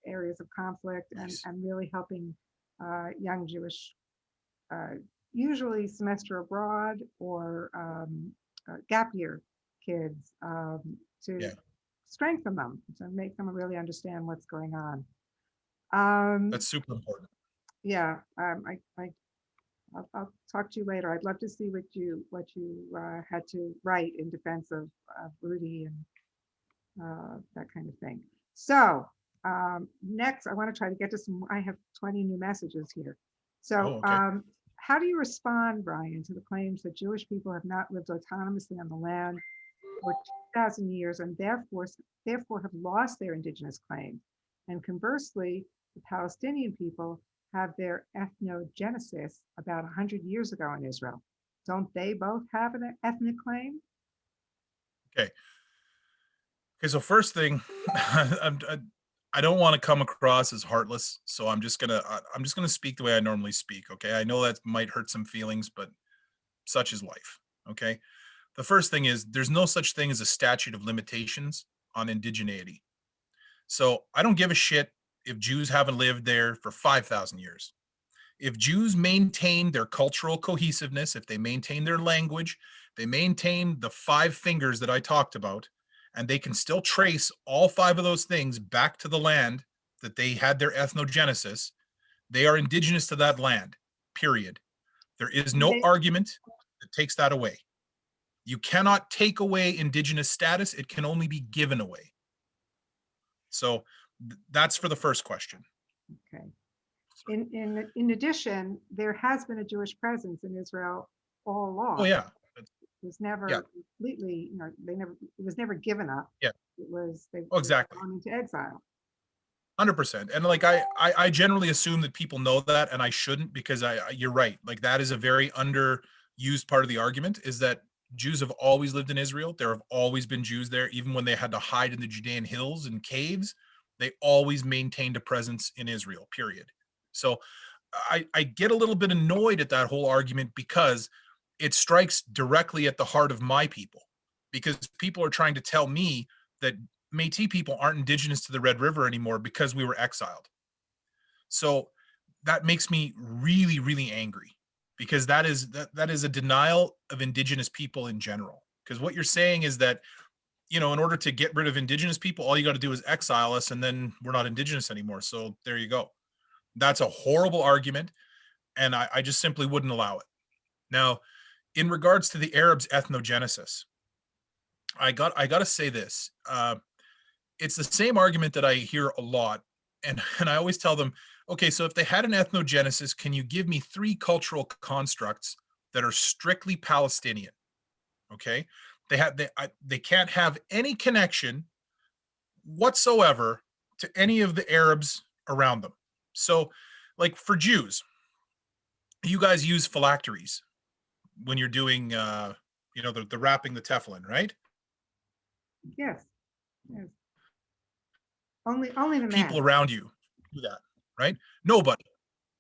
areas of conflict, Nice. and really helping young Jewish, usually semester abroad or gap year kids, to strengthen them, to make them really understand what's going on. That's super important. Yeah, I'll talk to you later. I'd love to see what you had to write in defense of Rudy and that kind of thing. So next, I want to try to get to some. I have 20 new messages here. So okay. how do you respond, Ryan, to the claims that Jewish people have not lived autonomously on the land for 2,000 years and therefore have lost their indigenous claim? And conversely, the Palestinian people have their ethnogenesis about 100 years ago in Israel. Don't they both have an ethnic claim? Okay, so first thing, I don't want to come across as heartless, so I'm just gonna speak the way I normally speak. Okay, I know that might hurt some feelings, but such is life. Okay, the first thing is there's no such thing as a statute of limitations on indigeneity. So I don't give a shit if Jews haven't lived there for 5,000 years. If Jews maintain their cultural cohesiveness, if they maintain their language, they maintain the 5 fingers that I talked about, and they can still trace all 5 of those things back to the land that they had their ethnogenesis, they are indigenous to that land, period. There is no argument that takes that away. You cannot take away indigenous status. It can only be given away. So that's for the first question. Okay. In addition, there has been a Jewish presence in Israel all along. Oh yeah. It was never completely, it was never given up. Yeah. It was, they exactly gone into exile. 100%. And like, I generally assume that people know that, and I shouldn't, because you're right. Like, that is a very underused part of the argument, is that Jews have always lived in Israel. There have always been Jews there, even when they had to hide in the Judean hills and caves. They always maintained a presence in Israel, period. So I get a little bit annoyed at that whole argument, because it strikes directly at the heart of my people, because people are trying to tell me that Métis people aren't indigenous to the Red River anymore because we were exiled. So that makes me really, really angry, because that is a denial of Indigenous people in general. Because what you're saying is that, you know, in order to get rid of Indigenous people, all you got to do is exile us, and then we're not Indigenous anymore. So there you go. That's a horrible argument, and I just simply wouldn't allow it. Now, in regards to the Arabs' ethnogenesis, I got to say this. It's the same argument that I hear a lot, and I always tell them, okay, so if they had an ethnogenesis, can you give me 3 cultural constructs that are strictly Palestinian? Okay, they can't have any connection whatsoever to any of the Arabs around them. So, like for Jews, you guys use phylacteries when you're doing, you know, the wrapping the tefillin, right? Yes. Yes. Only the People men. around you do that, right? Nobody.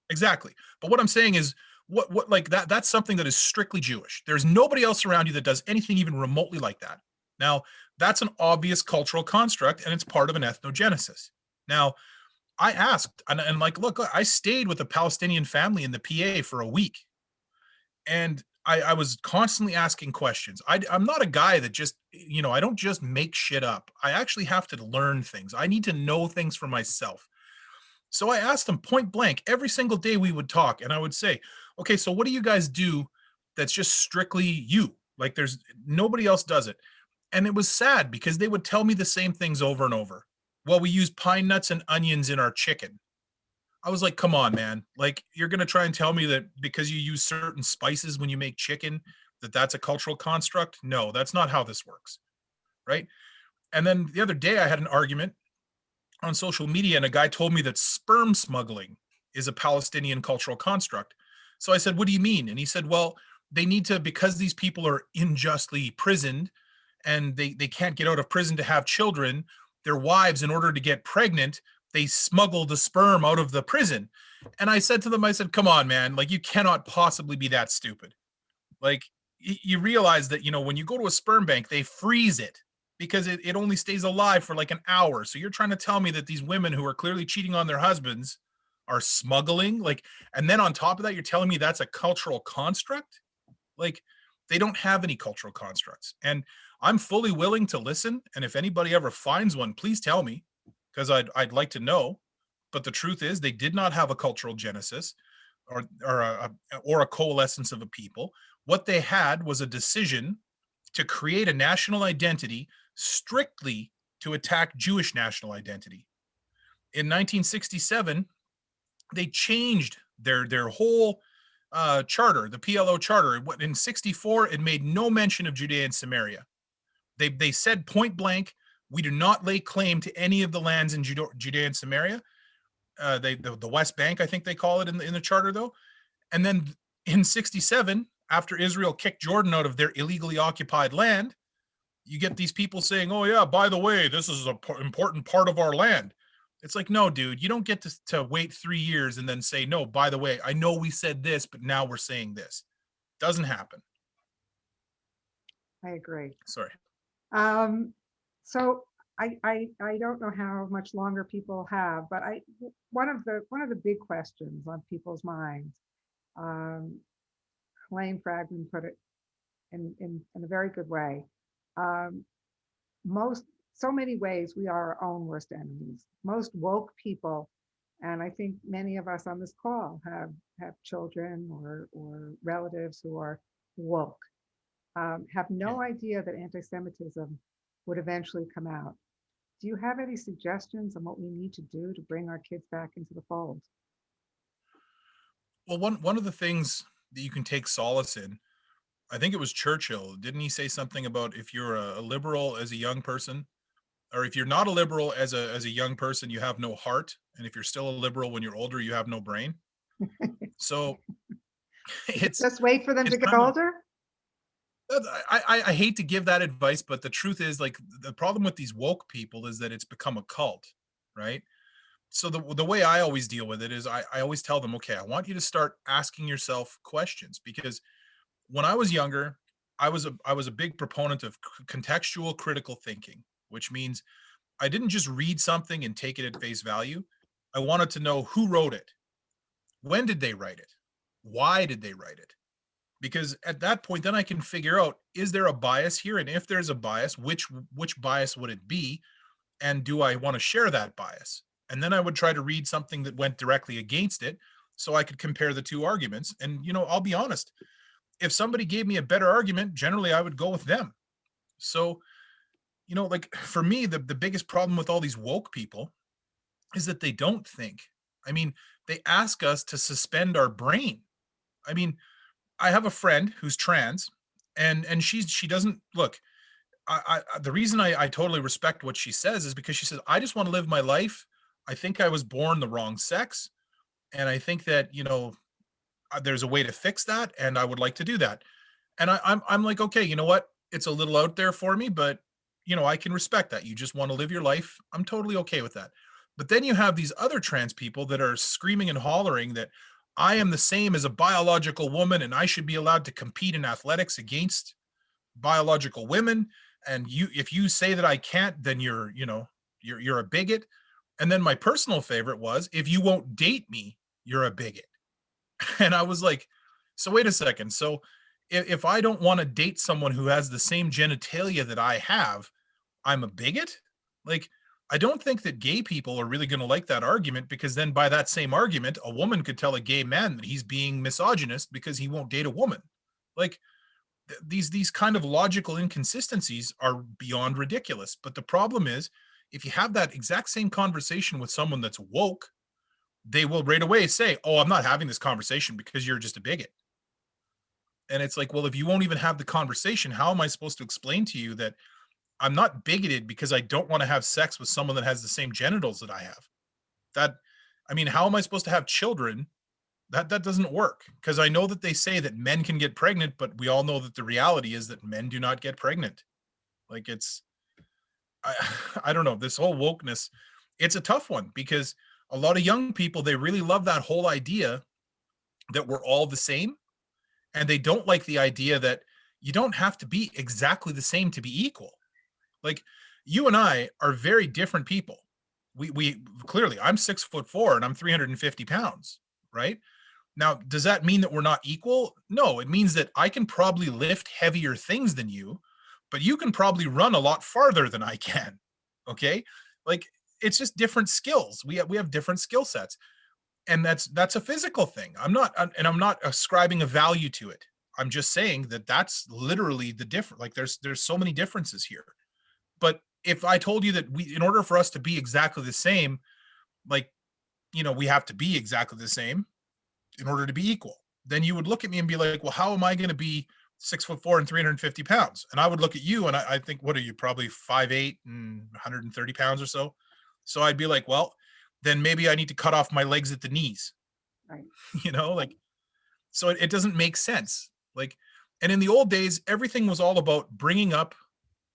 Exactly. But what I'm saying is, what like that's something that is strictly Jewish. There's nobody else around you that does anything even remotely like that. Now, that's an obvious cultural construct, and it's part of an ethnogenesis. Now, I asked, and like, look, I stayed with a Palestinian family in the PA for a week, and I was constantly asking questions. I'm not a guy that just, you know, I don't just make shit up. I actually have to learn things. I need to know things for myself. So I asked them point blank every single day we would talk, and I would say, okay, so what do you guys do that's just strictly you? Like there's nobody else does it. And it was sad because they would tell me the same things over and over. Well, we use pine nuts and onions in our chicken. I was like, come on, man. Like you're going to try and tell me that because you use certain spices when you make chicken, that that's a cultural construct? No, that's not how this works. Right? And then the other day I had an argument on social media, and a guy told me that sperm smuggling is a Palestinian cultural construct. So I said, what do you mean? And he said, well, they need to, because these people are unjustly prisoned and they can't get out of prison to have children, their wives, in order to get pregnant, they smuggle the sperm out of the prison. And I said to them, I said, come on, man, like you cannot possibly be that stupid. Like you realize that, you know, when you go to a sperm bank, they freeze it because it only stays alive for like an hour. So you're trying to tell me that these women who are clearly cheating on their husbands are smuggling, like, and then on top of that, you're telling me that's a cultural construct? Like, they don't have any cultural constructs. And I'm fully willing to listen. And if anybody ever finds one, please tell me, because I'd like to know. But the truth is, they did not have a cultural genesis or a coalescence of a people. What they had was a decision to create a national identity strictly to attack Jewish national identity. In 1967, they changed their whole charter, the PLO charter. In 64, it made no mention of Judea and Samaria. They said point blank, we do not lay claim to any of the lands in Judea and Samaria. The West Bank, I think they call it in the charter, though. And then in 67, after Israel kicked Jordan out of their illegally occupied land, you get these people saying, oh yeah, by the way, this is an important part of our land. It's like, no, dude, you don't get to wait 3 years and then say, no, by the way, I know we said this, but now we're saying this. Doesn't happen. I agree. Sorry. So I don't know how much longer people have, but one of the big questions on people's minds, Lane Fragman put it in a very good way. So many ways we are our own worst enemies. Most woke people, and I think many of us on this call have children or relatives who are woke, have no idea that anti-Semitism would eventually come out. Do you have any suggestions on what we need to do to bring our kids back into the fold? Well, one of the things that you can take solace in, I think it was Churchill, didn't he say something about if you're a liberal as a young person, or if you're not a liberal as a young person, you have no heart, and if you're still a liberal when you're older, you have no brain. So it's Just wait for them to get kind of, older? I hate to give that advice, but the truth is, like, the problem with these woke people is that it's become a cult, right? So the way I always deal with it is I always tell them, okay, I want you to start asking yourself questions, because when I was younger, I was a big proponent of contextual critical thinking, which means I didn't just read something and take it at face value. I wanted to know who wrote it. When did they write it? Why did they write it? Because at that point, then I can figure out, is there a bias here? And if there's a bias, which bias would it be? And do I want to share that bias? And then I would try to read something that went directly against it so I could compare the two arguments. And, I'll be honest, if somebody gave me a better argument, generally I would go with them. So, like for me, the biggest problem with all these woke people is that they don't think. I mean, they ask us to suspend our brain. I mean, I have a friend who's trans, and she doesn't look. The reason I totally respect what she says is because she says, I just want to live my life. I think I was born the wrong sex, and I think that there's a way to fix that, and I would like to do that. And I'm like, okay, you know what? It's a little out there for me, but I can respect that. You just want to live your life. I'm totally okay with that. But then you have these other trans people that are screaming and hollering that I am the same as a biological woman and I should be allowed to compete in athletics against biological women. And if you say that I can't, then you're a bigot. And then my personal favorite was, if you won't date me, you're a bigot. And I was like, so wait a second. So if I don't want to date someone who has the same genitalia that I have, I'm a bigot? Like, I don't think that gay people are really going to like that argument, because then by that same argument, a woman could tell a gay man that he's being misogynist because he won't date a woman. Like, these kind of logical inconsistencies are beyond ridiculous. But the problem is, if you have that exact same conversation with someone that's woke, they will right away say, oh, I'm not having this conversation because you're just a bigot. And it's like, well, if you won't even have the conversation, how am I supposed to explain to you that I'm not bigoted because I don't want to have sex with someone that has the same genitals that I have? I mean, how am I supposed to have children? That doesn't work, because I know that they say that men can get pregnant, but we all know that the reality is that men do not get pregnant. Like, I, I don't know, this whole wokeness, it's a tough one, because a lot of young people, they really love that whole idea that we're all the same. And they don't like the idea that you don't have to be exactly the same to be equal. Like, you and I are very different people. We clearly, I'm 6'4" and I'm 350 pounds, right? Now, does that mean that we're not equal? No, it means that I can probably lift heavier things than you, but you can probably run a lot farther than I can. Okay? Like, it's just different skills. We have different skill sets. And that's a physical thing. I'm not ascribing a value to it. I'm just saying that that's literally the difference. Like, there's so many differences here. But if I told you that in order for us to be exactly the same, like, we have to be exactly the same in order to be equal, then you would look at me and be like, well, how am I going to be 6'4" and 350 pounds? And I would look at you and I think, what are you, probably 5'8" and 130 pounds or so? So I'd be like, well, then maybe I need to cut off my legs at the knees. Right. Like, so it doesn't make sense. Like, and in the old days, everything was all about bringing up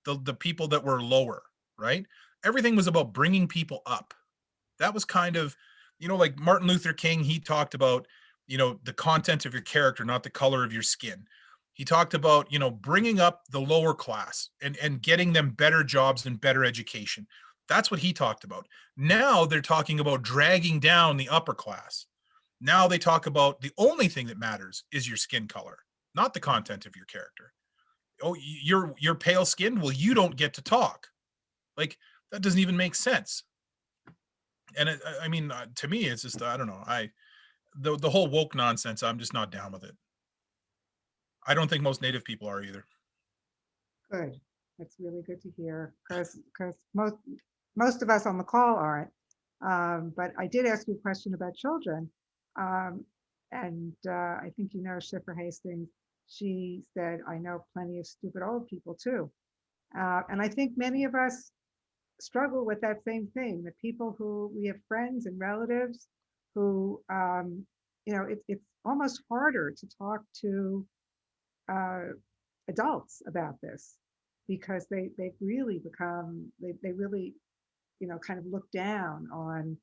the people that were lower, right? Everything was about bringing people up. That was kind of, like Martin Luther King, he talked about, the content of your character, not the color of your skin. He talked about, bringing up the lower class and getting them better jobs and better education. That's what he talked about. Now they're talking about dragging down the upper class. Now they talk about the only thing that matters is your skin color, not the content of your character. Oh, you're pale skinned. Well, you don't get to talk. Like, that doesn't even make sense. And I mean, to me, it's just, I don't know. The whole woke nonsense, I'm just not down with it. I don't think most Native people are either. Good. That's really good to hear, because most of us on the call aren't. But I did ask you a question about children. And I think Schiffer Hastings, she said, I know plenty of stupid old people too. And I think many of us struggle with that same thing. The people who we have friends and relatives who, it's almost harder to talk to adults about this, because they've really become, they really, kind of look down on,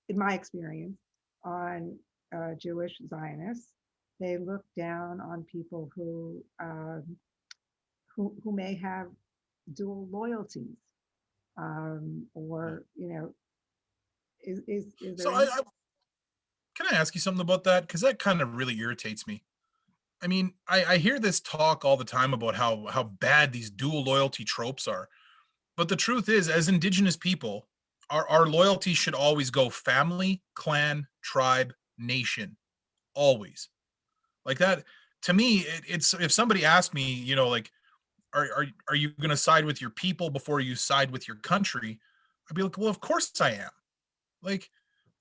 in my experience, on Jewish Zionists. They look down on people who may have dual loyalties, or is So there? can I ask you something about that? Because that kind of really irritates me. I mean, I hear this talk all the time about how bad these dual loyalty tropes are. But the truth is, as Indigenous people, our loyalty should always go family, clan, tribe, nation, always. Like that, to me, it's if somebody asked me, like, are you going to side with your people before you side with your country? I'd be like, well, of course I am. Like,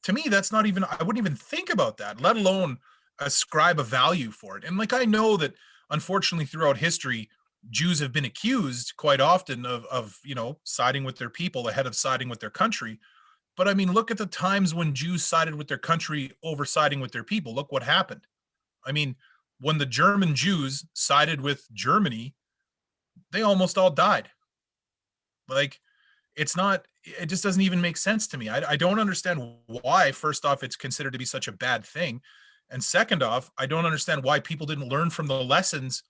to me, that's not even, I wouldn't even think about that, let alone ascribe a value for it. And like, I know that unfortunately throughout history, Jews have been accused quite often of siding with their people ahead of siding with their country. But I mean, look at the times when Jews sided with their country over siding with their people. Look what happened. I mean, when the German Jews sided with Germany, they almost all died. Like, it just doesn't even make sense to me. I don't understand why, first off, it's considered to be such a bad thing. And second off, I don't understand why people didn't learn from the lessons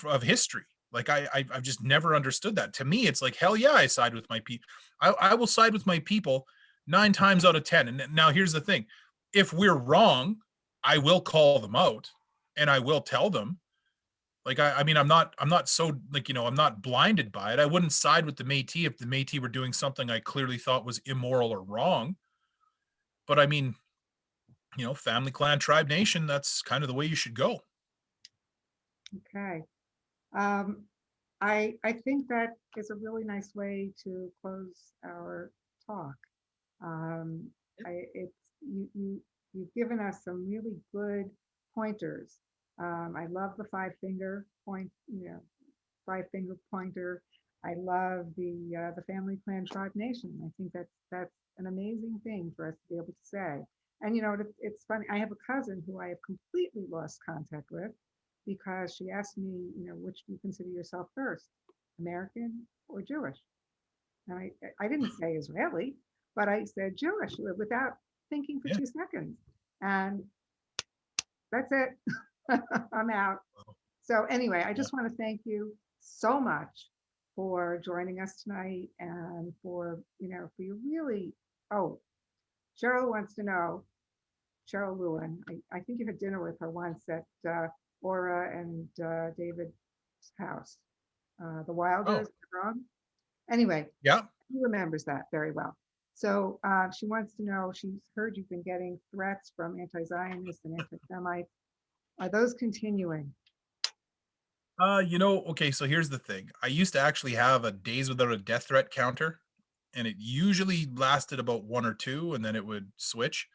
of history. Like, I've just never understood that. To me, it's like, hell yeah, I side with my people. I will side with my people 9 times out of 10. And now here's the thing. If we're wrong, I will call them out and I will tell them. Like, I mean, I'm not so, like, I'm not blinded by it. I wouldn't side with the Métis if the Métis were doing something I clearly thought was immoral or wrong. But I mean, family, clan, tribe, nation, that's kind of the way you should go. Okay. I think that is a really nice way to close our talk. You've given us some really good pointers. I love the 5-finger point, 5-finger pointer. I love the family, clan, tribe, nation. I think that's an amazing thing for us to be able to say. And it's funny. I have a cousin who I have completely lost contact with because she asked me, which do you consider yourself first, American or Jewish? And I didn't say Israeli, but I said Jewish without thinking for Yeah. 2 seconds. And that's it. I'm out. So anyway, I just want to thank you so much for joining us tonight and for your really, Cheryl wants to know, Cheryl Lewin, I think you had dinner with her once at Aura and David's house. The Wilders, wrong? Anyway, Yeah. he remembers that very well. So she wants to know, she's heard you've been getting threats from anti-Zionists and anti-Semites. Are those continuing? Okay, so here's the thing. I used to actually have a days without a death threat counter, and it usually lasted about 1 or 2, and then it would switch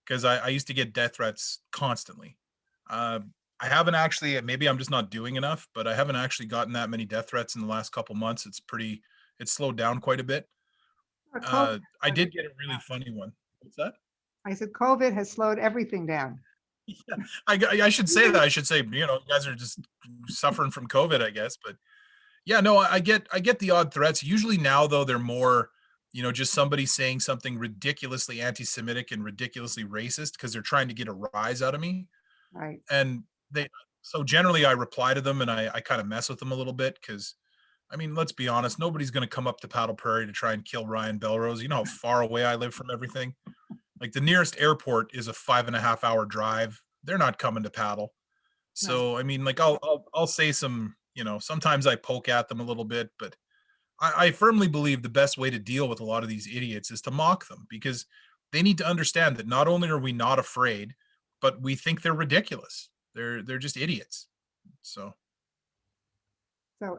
because I used to get death threats constantly. I haven't actually, maybe I'm just not doing enough, but I haven't actually gotten that many death threats in the last couple months. It's slowed down quite a bit. I did get a really funny one. What's that? I said COVID has slowed everything down. Yeah, I should say that. I should say, you guys are just suffering from COVID, I guess. But yeah, no, I get the odd threats. Usually now, though, they're more, just somebody saying something ridiculously anti-Semitic and ridiculously racist because they're trying to get a rise out of me. Right. And so generally I reply to them and I kind of mess with them a little bit because, I mean, let's be honest, nobody's going to come up to Paddle Prairie to try and kill Ryan Bellerose. You know how far away I live from everything. Like, the nearest airport is a 5.5-hour drive. They're not coming to Paddle. So, I mean, like, I'll say some, sometimes I poke at them a little bit, but I firmly believe the best way to deal with a lot of these idiots is to mock them because they need to understand that not only are we not afraid, but we think they're ridiculous. They're just idiots. So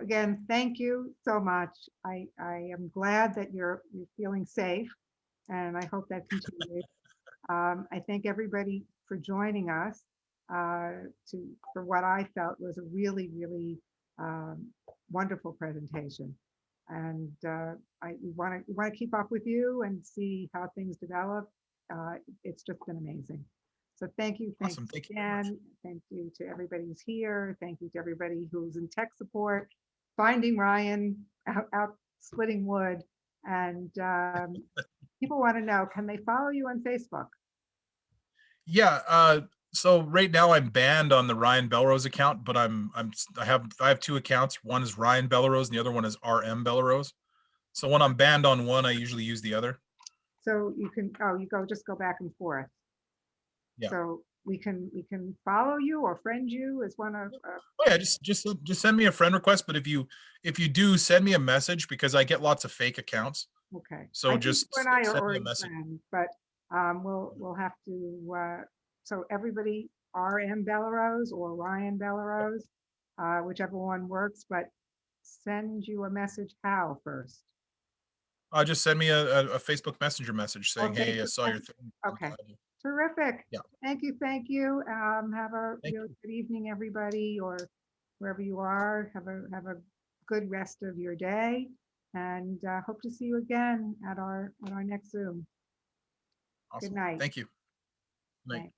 again, thank you so much. I am glad that you're feeling safe, and I hope that continues. I thank everybody for joining us for what I felt was a really, really wonderful presentation. And we want to keep up with you and see how things develop. It's just been amazing. So thank you. Awesome. Thank you again. Thank you to everybody who's here. Thank you to everybody who's in tech support, finding Ryan out splitting wood. And people want to know, can they follow you on Facebook? Yeah. So right now I'm banned on the Ryan Bellerose account, but I have 2 accounts. One is Ryan Bellerose and the other one is RM Bellerose. So when I'm banned on one, I usually use the other. So you can, just go back and forth. Yeah. So we can follow you or friend you as one of, Oh yeah, just send me a friend request. But if you do, send me a message, because I get lots of fake accounts. okay. So I think just you and I are send me a already message. friends, but we'll have to, so everybody, RM Bellerose or Ryan Bellerose, whichever one works, but send you a message how first? Just send me a Facebook Messenger message saying, Or "Hey, I Facebook saw your message? thing." Okay, terrific. Yeah. Thank you, thank you. Have a Thank really you. good evening, everybody, or wherever you are. Have a good rest of your day, and hope to see you again at our next Zoom. Good Awesome. night. Thank you. Night. Thanks.